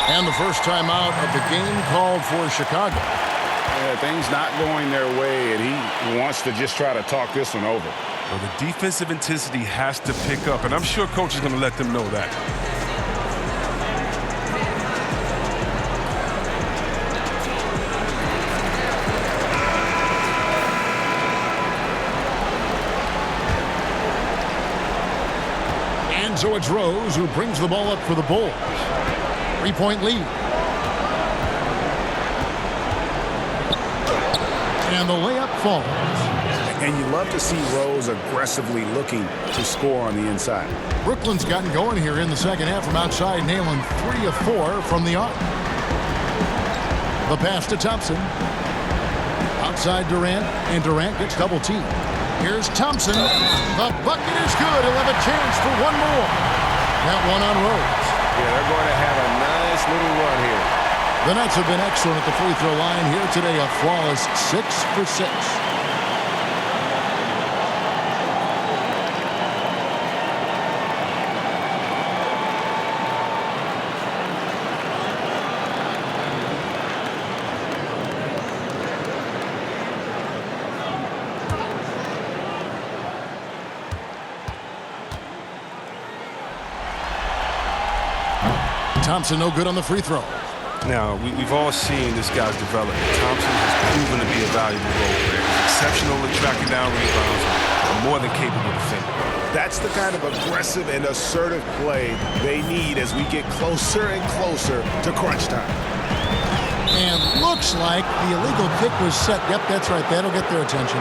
And the first time out of the game called for Chicago. Things not going their way, and he wants to just try to talk this one over. Well, the defensive intensity has to pick up, and I'm sure coach is going to let them know that. And so it's Rose who brings the ball up for the Bulls. 3-point lead. And the layup falls. And you love to see Rose aggressively looking to score on the inside. Brooklyn's gotten going here in the second half from outside, nailing 3 of 4 from the arc. The pass to Thompson. Outside Durant, and Durant gets double teamed. Here's Thompson. The bucket is good. He'll have a chance for one more. That one on Rose. Yeah, they're going to have a nice little run here. The Nets have been excellent at the free throw line here today, a flawless 6 for 6. Thompson no good on the free throw. Now, we've all seen this guy's development. Thompson has proven to be a valuable role player. He's exceptional at tracking down rebounds and more than capable defender. That's the kind of aggressive and assertive play they need as we get closer and closer to crunch time. And looks like the illegal kick was set. Yep, that's right. That'll get their attention.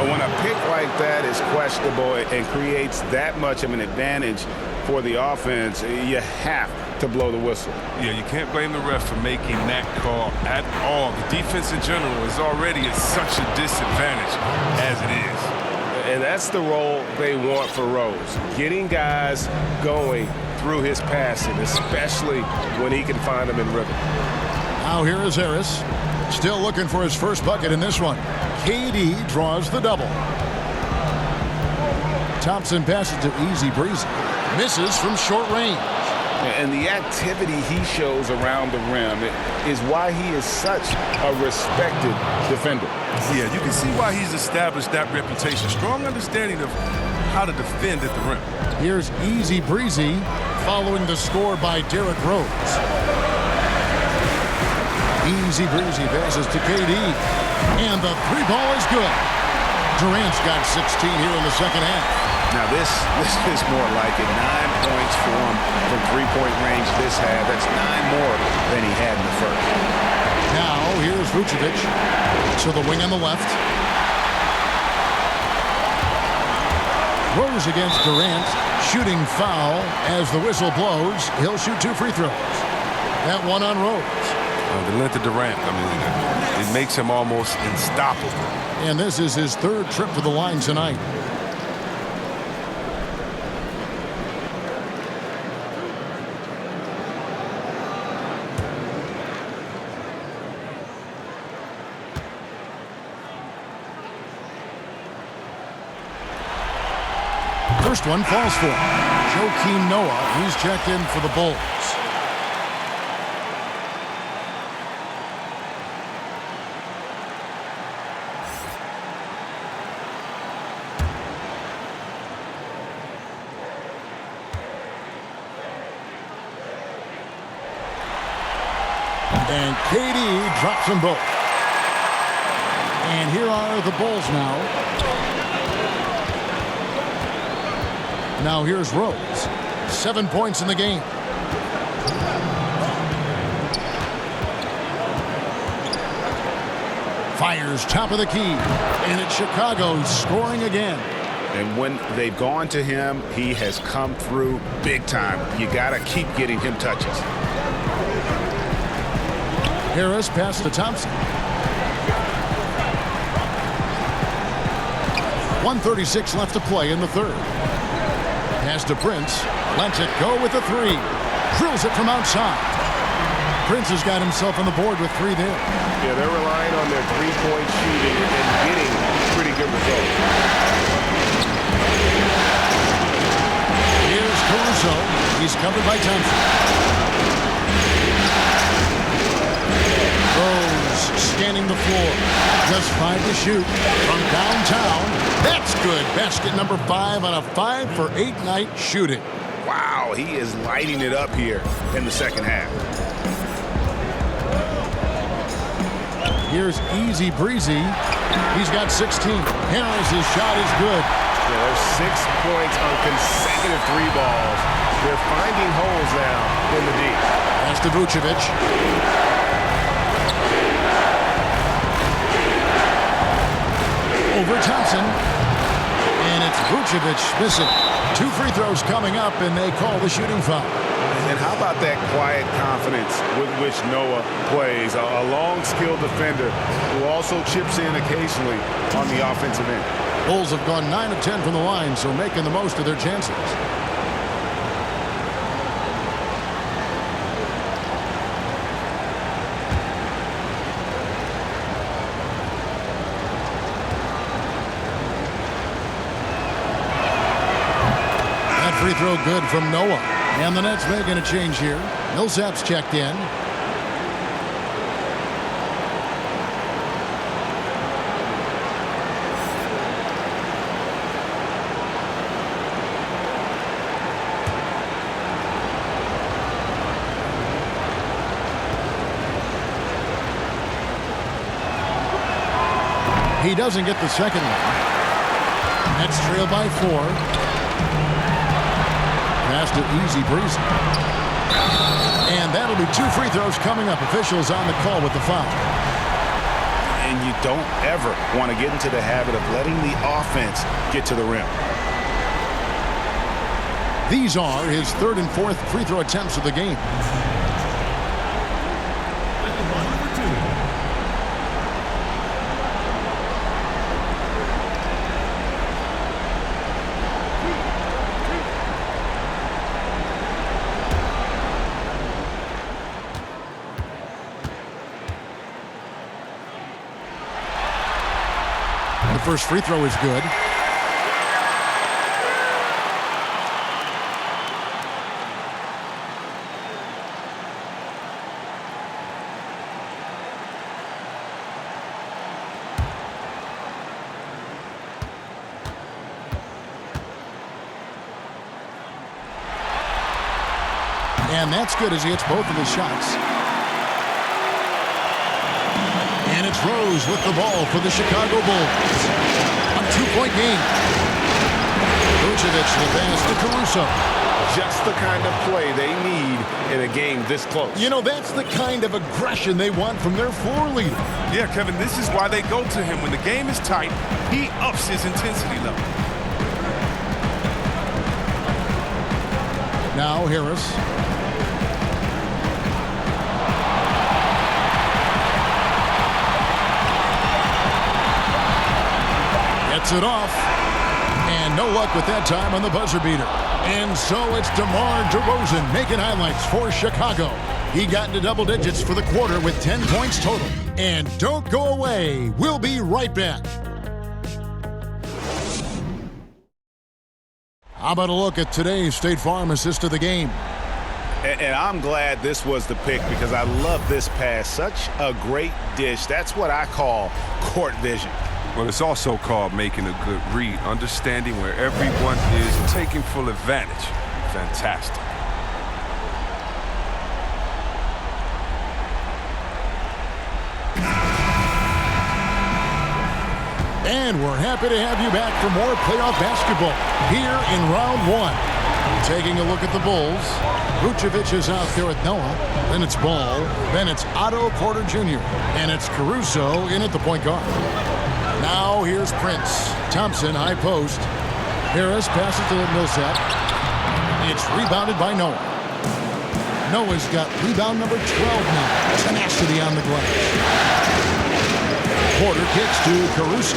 When a pick like that is questionable and creates that much of an advantage for the offense, you have to blow the whistle. Yeah, you can't blame the ref for making that call at all. The defense in general is already at such a disadvantage as it is. And that's the role they want for Rose, getting guys going through his passing, especially when he can find them in rhythm. Now here is Harris, still looking for his first bucket in this one. KD draws the double. Thompson passes to Easy Breezy. Misses from short range. And the activity he shows around the rim is why he is such a respected defender. Yeah, you can see why he's established that reputation. Strong understanding of how to defend at the rim. Here's Easy Breezy following the score by Derrick Rose. Easy Breezy passes to KD. And the three ball is good. Durant's got 16 here in the second half. Now this is more like it. 9 points for him from three-point range this half. That's 9 more than he had in the first. Now here's Vucevic to the wing on the left. Rose against Durant. Shooting foul as the whistle blows. He'll shoot 2 free throws. That one on Rose. The length of Durant, I mean, it makes him almost unstoppable. And this is his 3rd trip to the line tonight. First one falls for him. Joakim Noah, he's checked in for the Bulls. And KD drops them both. And here are the Bulls now. Now here's Rose. 7 points in the game. Fires top of the key. And it's Chicago scoring again. And when they've gone to him, he has come through big time. You got to keep getting him touches. Harris pass to Thompson. 1:36 left to play in the third. Pass to Prince. Lets it go with the 3. Drills it from outside. Prince has got himself on the board with 3 there. Yeah, they're relying on their three-point shooting and getting pretty good results. Here's Caruso. He's covered by Thompson. Rose scanning the floor. Just 5 to shoot from downtown. That's good. Basket number 5 on a 5 for 8 night shooting. Wow, he is lighting it up here in the second half. Here's Easy Breezy. He's got 16. Harris' shot is good. Yeah, there's 6 points on consecutive 3 balls. They're finding holes now in the D. That's to Vucevic. over Thompson. And it's Vucevic missing. 2 free throws coming up, and they call the shooting foul. And how about that quiet confidence with which Noah plays? A long, skilled defender who also chips in occasionally on the offensive end. Bulls have gone 9 of 10 from the line, so making the most of their chances. That free throw good from Noah. And the Nets making a change here. Millsap's checked in. He doesn't get the second one. Nets trail by 4. Pass to Easy Breezy. And that'll be 2 free throws coming up. Officials on the call with the foul. And you don't ever want to get into the habit of letting the offense get to the rim. These are his 3rd and 4th free throw attempts of the game. The first free throw is good. And that's good as he hits both of his shots. And it's Rose with the ball for the Chicago Bulls. A 2-point game. Vucevic the pass to Caruso. Just the kind of play they need in a game this close. You know, that's the kind of aggression they want from their floor leader. Yeah, Kevin, this is why they go to him. When the game is tight, he ups his intensity level. Now Harris. Gets it off. And no luck with that time on the buzzer beater. And so it's DeMar DeRozan making highlights for Chicago. He got into double digits for the quarter with 10 points total. And don't go away. We'll be right back. How about a look at today's State Farm assist of the game? And I'm glad this was the pick because I love this pass. Such a great dish. That's what I call court vision. Well, it's also called making a good read, understanding where everyone is, taking full advantage. Fantastic. And we're happy to have you back for more playoff basketball here in round 1. Taking a look at the Bulls. Vucevic is out there with Noah. Then it's Ball. Then it's Otto Porter Jr. And it's Caruso in at the point guard. Now here's Prince. Thompson, high post. Harris passes to Millsap. It's rebounded by Noah. Noah's got rebound number 12 now. Tenacity on the glass. Porter kicks to Caruso.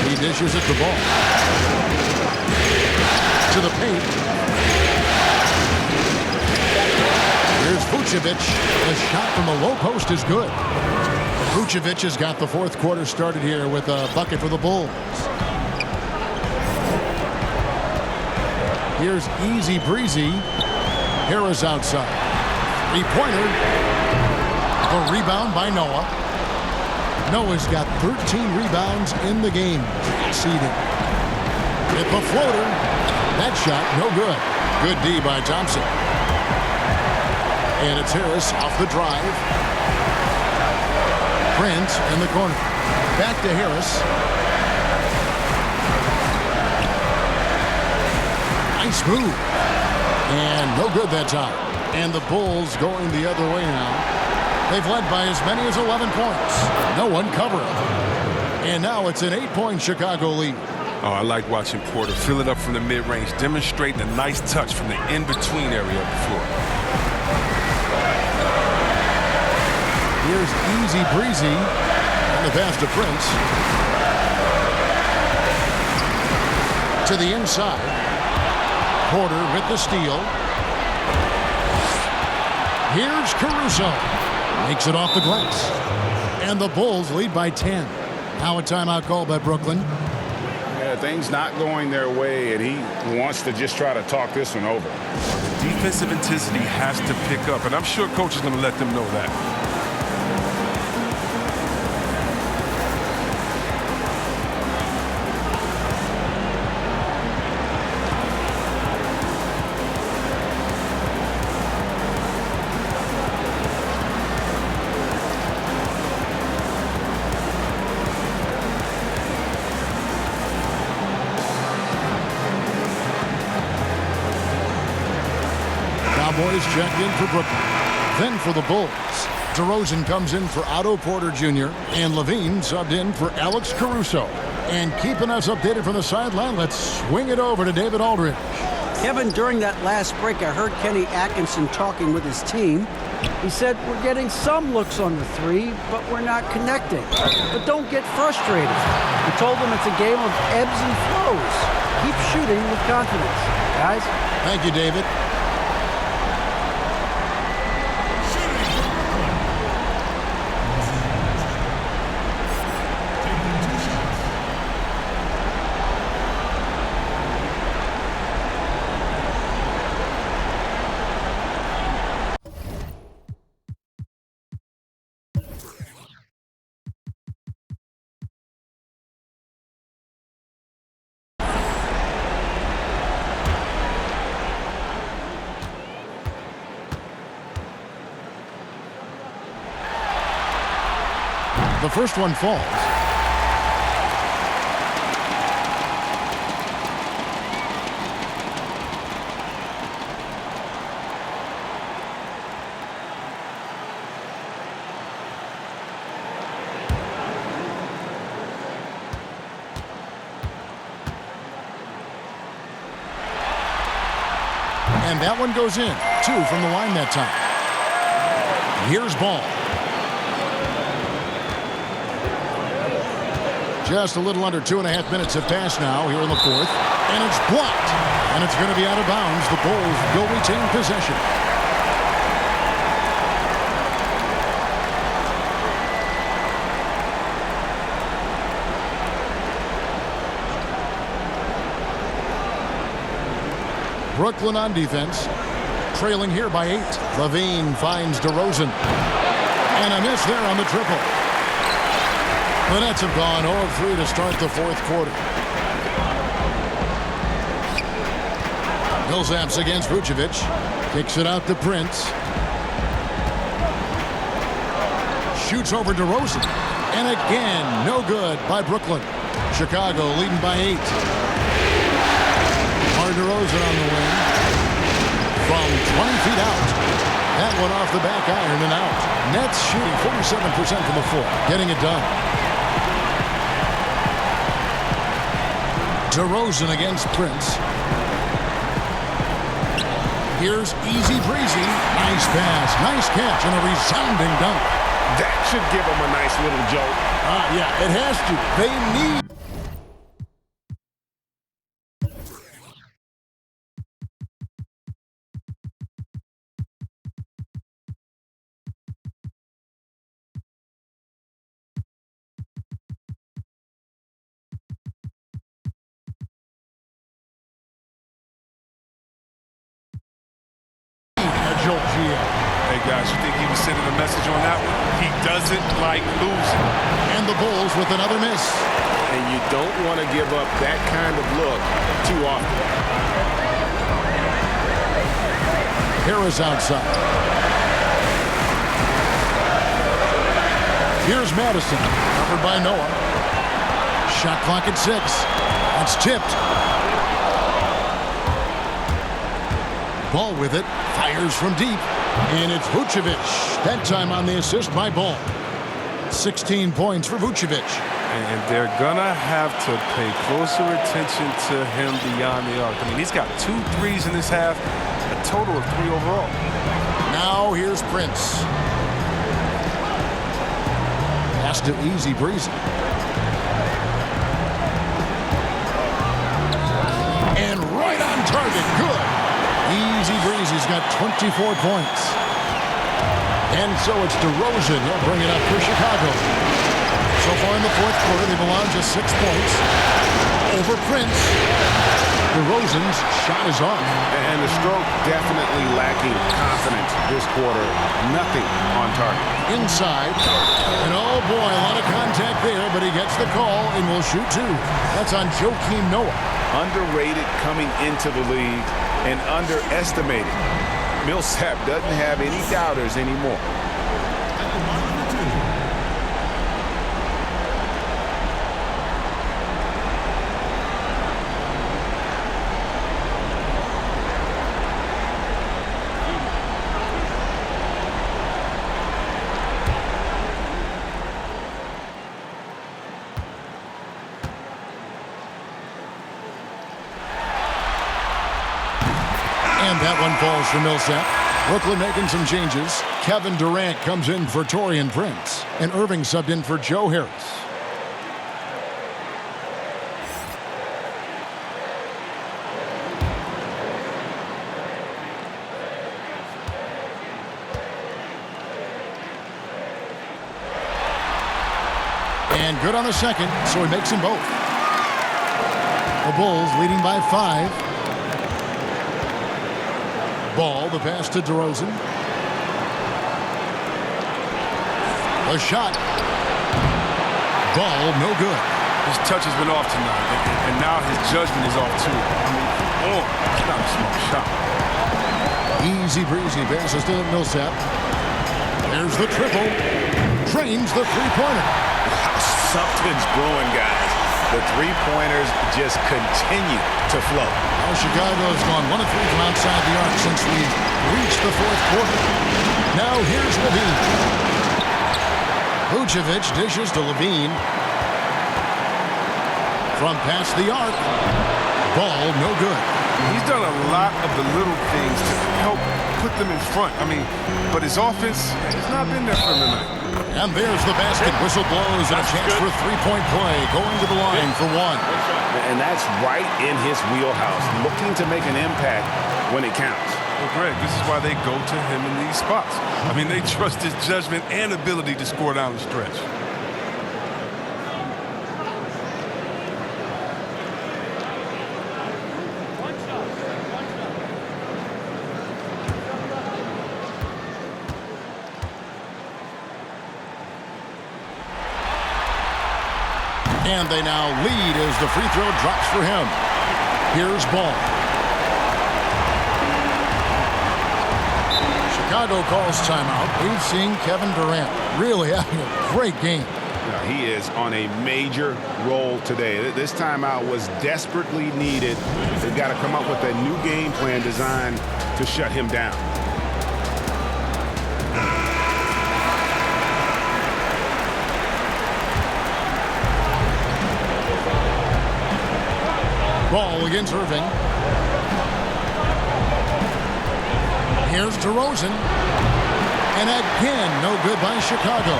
He dishes at the ball. To the paint. Here's Vucevic. The shot from the low post is good. Vucevic has got the 4th quarter started here with a bucket for the Bulls. Here's Easy Breezy. Harris outside. 3-pointer. The rebound by Noah. Noah's got 13 rebounds in the game. Seeded. Hit the floater. That shot, no good. Good D by Thompson. And it's Harris off the drive. Prince in the corner. Back to Harris. Nice move. And no good that time. And the Bulls going the other way now. They've led by as many as 11 points. No one covering. And now it's an 8-point Chicago lead. Oh, I like watching Porter fill it up from the mid-range, demonstrating a nice touch from the in-between area of the floor. Here's Easy Breezy, and the pass to Prince. To the inside. Porter with the steal. Here's Caruso. Makes it off the glass. And the Bulls lead by 10. Now a timeout call by Brooklyn. Yeah, things not going their way, and he wants to just try to talk this one over. Defensive intensity has to pick up, and I'm sure coach is going to let them know that. Cowboys check in for Brooklyn. Then for the Bulls, DeRozan comes in for Otto Porter Jr. and Levine subbed in for Alex Caruso. And keeping us updated from the sideline, let's swing it over to David Aldridge. Kevin, during that last break, I heard Kenny Atkinson talking with his team. He said, we're getting some looks on the three, but we're not connecting. But don't get frustrated. He told them it's a game of ebbs and flows. Keep shooting with confidence, guys. Thank you, David. The first one falls. And that one goes in. 2 from the line that time. Here's Ball. Just a little under 2.5 minutes have passed now here in the fourth. And it's blocked. And it's going to be out of bounds. The Bulls will retain possession. Brooklyn on defense. Trailing here by 8. Levine finds DeRozan. And a miss there on the triple. The Nets have gone 0-3 to start the fourth quarter. Millsaps against Vucevic. Kicks it out to Prince. Shoots over DeRozan. And again, no good by Brooklyn. Chicago leading by 8. Mar DeRozan on the wing. From 20 feet out. That one off the back iron and out. Nets shooting 47% from the floor. Getting it done. DeRozan against Prince. Here's Easy Breezy. Nice pass, nice catch, and a resounding dunk. That should give them a nice little jolt. Yeah, it has to. They need... Hey guys, you think he was sending a message on that one? He doesn't like losing. And the Bulls with another miss. And you don't want to give up that kind of look too often. Harris outside. Here's Madison, covered by Noah. Shot clock at 6. That's tipped. Ball with it. Fires from deep. And it's Vucevic. That time on the assist by Ball. 16 points for Vucevic. And they're going to have to pay closer attention to him beyond the arc. I mean, he's got 2 threes in this half, a total of 3 overall. Now here's Prince. Pass to Easy Breezy. And right on target. Good. Easy Breezy's got 24 points. And so it's DeRozan. He'll bring it up for Chicago. So far in the fourth quarter, they've allowed just 6 points over Prince. DeRozan's shot is off. And the stroke definitely lacking confidence this quarter. Nothing on target. Inside. And oh boy, a lot of contact there, but he gets the call and will shoot 2. That's on Joakim Noah. Underrated coming into the league and underestimated. Millsap doesn't have any doubters anymore. And that one falls for Millsap. Brooklyn making some changes. Kevin Durant comes in for Taurean Prince. And Irving subbed in for Joe Harris. And good on the second, so he makes them both. The Bulls leading by 5. Ball, the pass to DeRozan. A shot. Ball, no good. His touch has been off tonight, and now his judgment is off too. I mean, it's not a small shot. Easy breezy passes to Millsap. There's the triple. Drains the three-pointer. Something's brewing, guys. The three-pointers just continue to flow. Well, Chicago's gone 1 of 3 from outside the arc since we've reached the fourth quarter. Now here's Levine. Vucevic dishes to Levine. From past the arc. Ball, no good. He's done a lot of the little things to help put them in front. I mean, but his offense has not been there for him tonight. And there's the basket. Whistle blows and a chance for a three-point play. Going to the line for 1. And that's right in his wheelhouse. Looking to make an impact when it counts. Well, Greg, this is why they go to him in these spots. I mean, they trust his judgment and ability to score down the stretch. And they now lead as the free throw drops for him. Here's Ball. Chicago calls timeout. We've seen Kevin Durant really having a great game. He is on a major roll today. This timeout was desperately needed. They've got to come up with a new game plan designed to shut him down. Ball against Irving. Here's DeRozan. And again, no good by Chicago.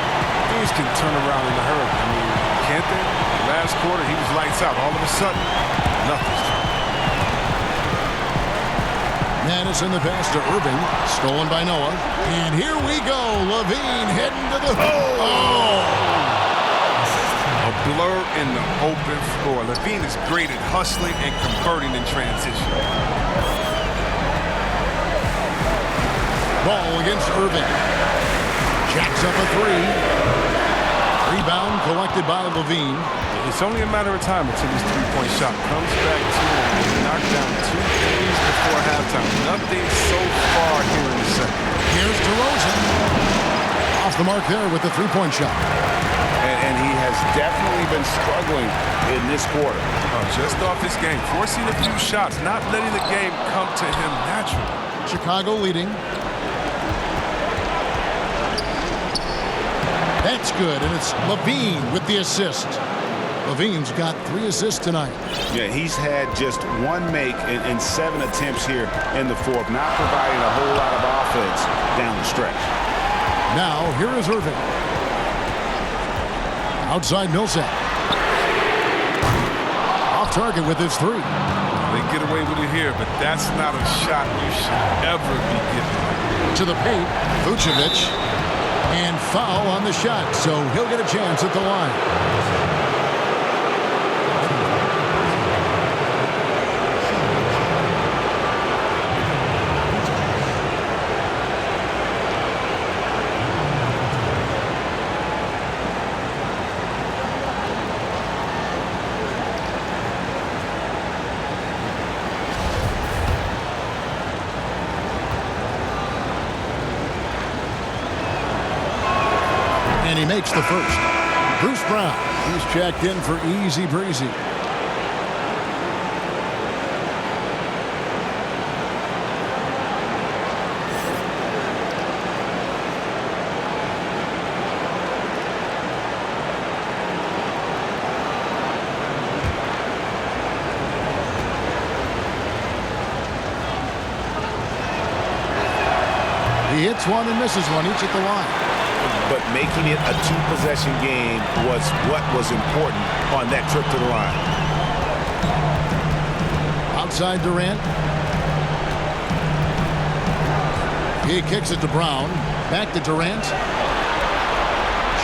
Things can turn around in a hurry. I mean, can't they? Last quarter, he was lights out. All of a sudden, nothing's changed. Madison the pass to Irving. Stolen by Noah. And here we go. Levine heading to the... Oh! A blur in the open floor. Levine is great at hustling and converting in transition. Ball against Irving. Jacks up a 3. Rebound collected by Levine. It's only a matter of time until this three-point shot comes back to him. He knocked down 2 threes before halftime. Nothing so far here in the second. Here's DeRozan. Off the mark there with the three-point shot. And he has definitely been struggling in this quarter. Just off his game, forcing a few shots, not letting the game come to him naturally. Chicago leading. That's good, and it's Levine with the assist. Levine's got 3 assists tonight. Yeah, he's had just 1 make in 7 attempts here in the fourth, not providing a whole lot of offense down the stretch. Now, here is Irving. Outside Millsap. Off target with his 3. They get away with it here, but that's not a shot you should ever be giving. To the paint, Vucevic. And foul on the shot, so he'll get a chance at the line. And he makes the first. Bruce Brown, he's checked in for easy breezy. He hits one and misses one, each at the line. But making it a 2-possession game was what was important on that trip to the line. Outside Durant. He kicks it to Brown. Back to Durant.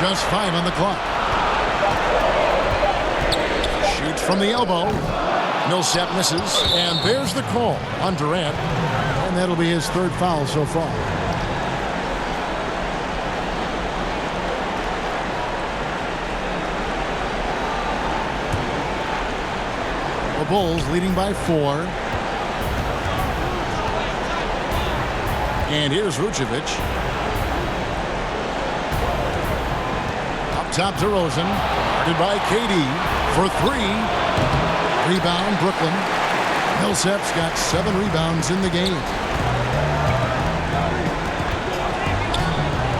Just 5 on the clock. Shoots from the elbow. Millsap misses. And there's the call on Durant. And that'll be his 3rd foul so far. The Bulls leading by 4. And here's Vucevic. Up top to Rosen. Guarded by KD for 3. Rebound Brooklyn. Millsap's got 7 rebounds in the game.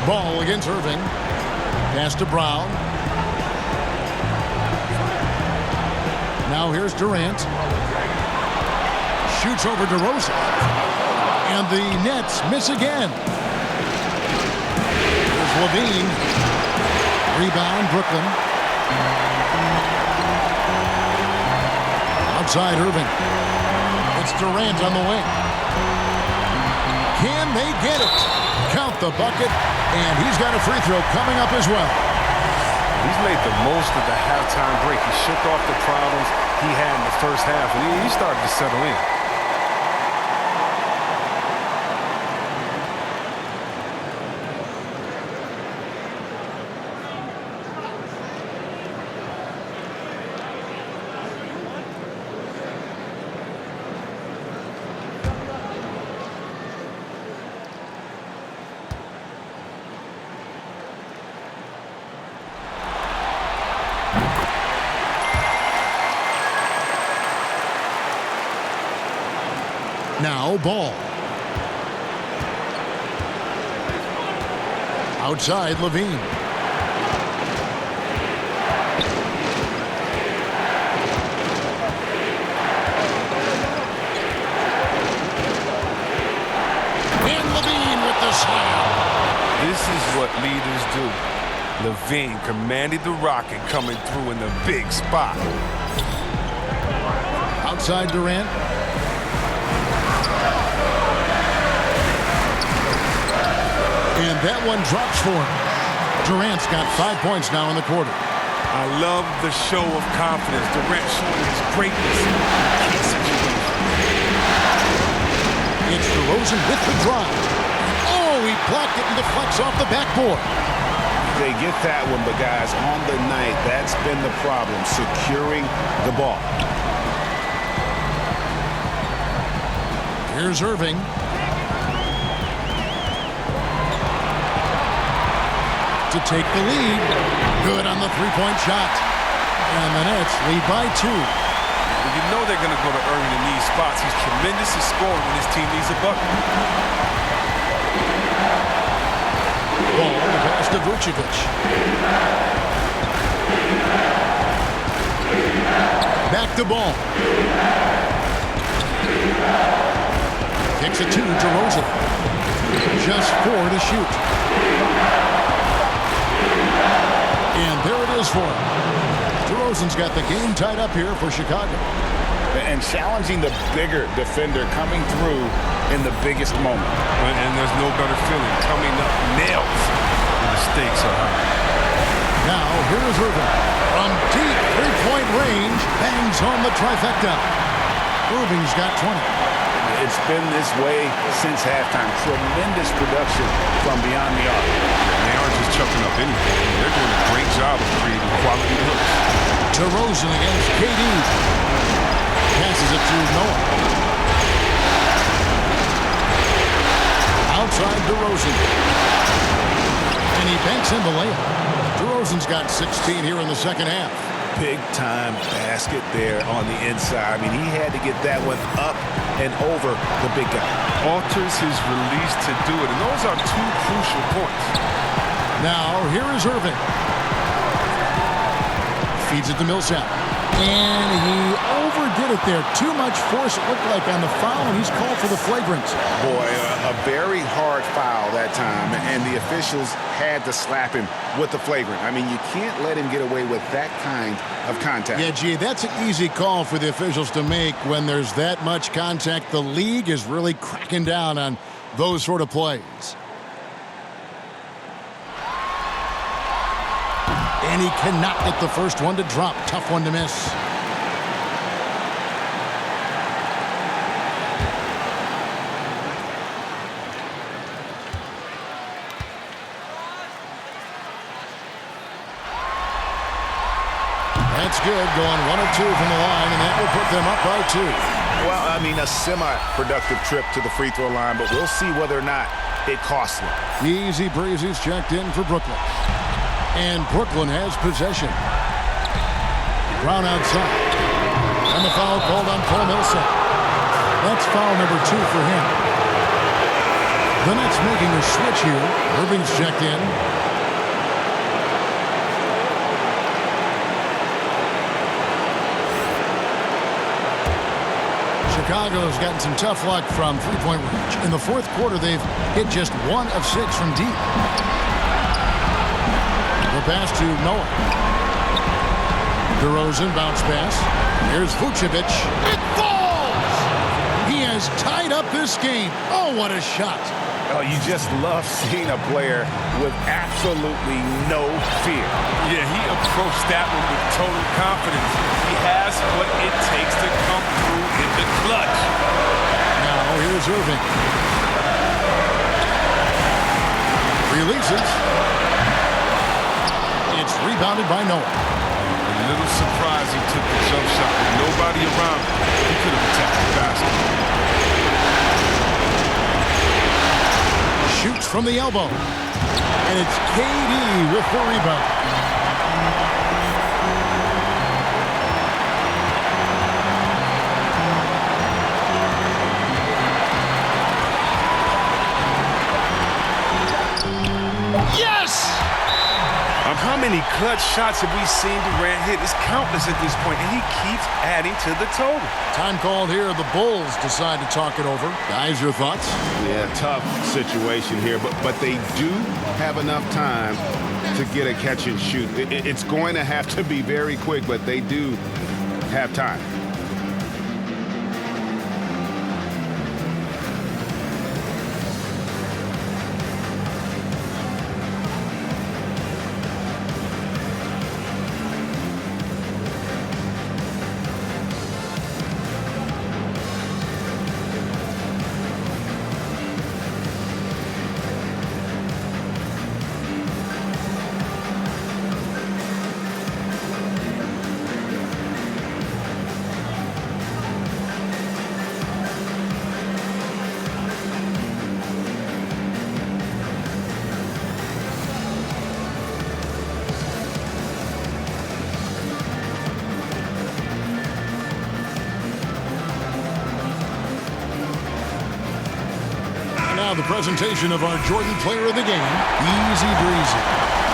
Ball against Irving. Pass to Brown. Now here's Durant. Shoots over to Rosen. And the Nets miss again. Here's Levine. Rebound Brooklyn. Outside Irving. It's Durant on the wing. Can they get it? Count the bucket. And he's got a free throw coming up as well. He's made the most of the halftime break. He shook off the problems he had in the first half, and he started to settle in. Now Ball. Outside Levine. And Levine with the slam. This is what leaders do. Levine commanded the rocket coming through in the big spot. Outside Durant. And that one drops for him. Durant's got 5 points now in the quarter. I love the show of confidence. Durant showing his greatness in key situations. It's DeRozan with the drive. Oh, he blocked it and deflects off the backboard. They get that one, but guys, on the night, that's been the problem, securing the ball. Here's Irving. To take the lead. Good on the three-point shot. And the Nets lead by 2. Well, you know they're going to go to Irving in these spots. He's tremendous at scoring when his team needs a bucket. Ball to pass to Vucevic. Back to Ball. Kicks it to DeRozan. Just 4 to shoot. And there it is for him. DeRozan's got the game tied up here for Chicago. And challenging the bigger defender coming through in the biggest moment. And there's no better feeling. Coming up nails when the stakes are high. Now, here's Irving. From deep three-point range, bangs home the trifecta. Irving's got 20. It's been this way since halftime. Tremendous production from beyond the arc. They aren't just chucking up anything. They're doing a great job of creating quality looks. DeRozan against KD. Passes it to Noah. Outside DeRozan. And he banks in the layup. DeRozan's got 16 here in the second half. Big-time basket there on the inside. I mean, he had to get that one up and over the big guy. Alters his release to do it, and those are 2 crucial points. Now, here is Irving. Feeds it to Millsap. And he overdid it there. Too much force, it looked like, on the foul, and he's called for the flagrant. Boy, a very hard foul that time, and the officials had to slap him with the flagrant. I mean, you can't let him get away with that kind of contact. Yeah, gee, that's an easy call for the officials to make when there's that much contact. The league is really cracking down on those sort of plays. And he cannot get the first one to drop. Tough one to miss. That's good. Going 1 of 2 from the line, and that will put them up by 2. Well, I mean, a semi-productive trip to the free throw line, but we'll see whether or not it costs them. Easy breezy's checked in for Brooklyn. And Brooklyn has possession. Brown outside. And the foul called on Paul Millsap. That's foul number 2 for him. The Nets making a switch here. Irving's checked in. Chicago's gotten some tough luck from three-point range. In the fourth quarter, they've hit just 1 of 6 from deep. The pass to Noah. DeRozan bounce pass. Here's Vucevic. It falls! He has tied up this game. Oh, what a shot. Oh, you just love seeing a player with absolutely no fear. Yeah, he approached that one with total confidence. He has what it takes to come through in the clutch. Now, here's Irving. Releases. It's rebounded by Noah. A little surprised he took the jump shot with nobody around him. He could have attacked the basket. Shoots from the elbow. And it's KD with the rebound. Yes! How many clutch shots have we seen Durant hit? It's countless at this point, and he keeps adding to the total. Time called here. The Bulls decide to talk it over. Guys, your thoughts? Yeah, tough situation here, but they do have enough time to get a catch and shoot. It's going to have to be very quick, but they do have time. now the presentation of our Jordan Player of the Game, Easy Breezy.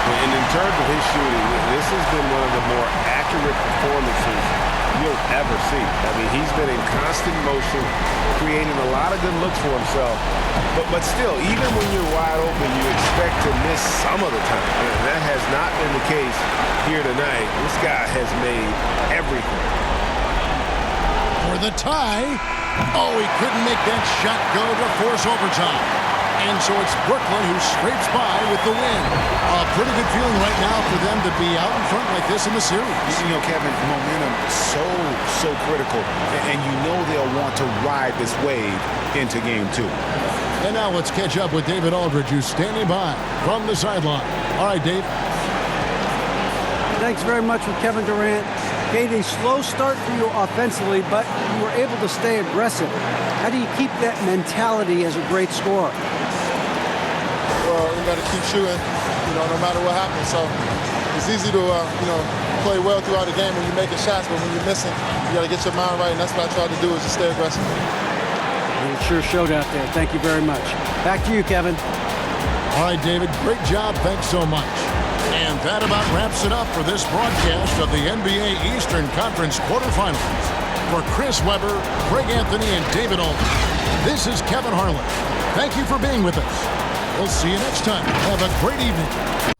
And in terms of his shooting, this has been one of the more accurate performances you'll ever see. I mean, he's been in constant motion, creating a lot of good looks for himself. But still, even when you're wide open, you expect to miss some of the time. And that has not been the case here tonight. This guy has made everything. For the tie. Oh, he couldn't make that shot go to force overtime. And so it's Brooklyn who scrapes by with the win. A pretty good feeling right now for them to be out in front like this in the series. You know, Kevin, momentum so critical. And you know they'll want to ride this wave into game 2. And now let's catch up with David Aldridge, who's standing by from the sideline. All right, Dave. Thanks very much with Kevin Durant. Kate, a slow start for you offensively, but you were able to stay aggressive. How do you keep that mentality as a great scorer? Well, we got to keep shooting, no matter what happens. So it's easy to, play well throughout the game when you're making shots, but when you're missing, you got to get your mind right, and that's what I try to do is just stay aggressive. And it sure showed out there. Thank you very much. Back to you, Kevin. All right, David, great job. Thanks so much. And that about wraps it up for this broadcast of the NBA Eastern Conference quarterfinals. For Chris Webber, Greg Anthony, and David Aldridge, this is Kevin Harlan. Thank you for being with us. We'll see you next time. Have a great evening.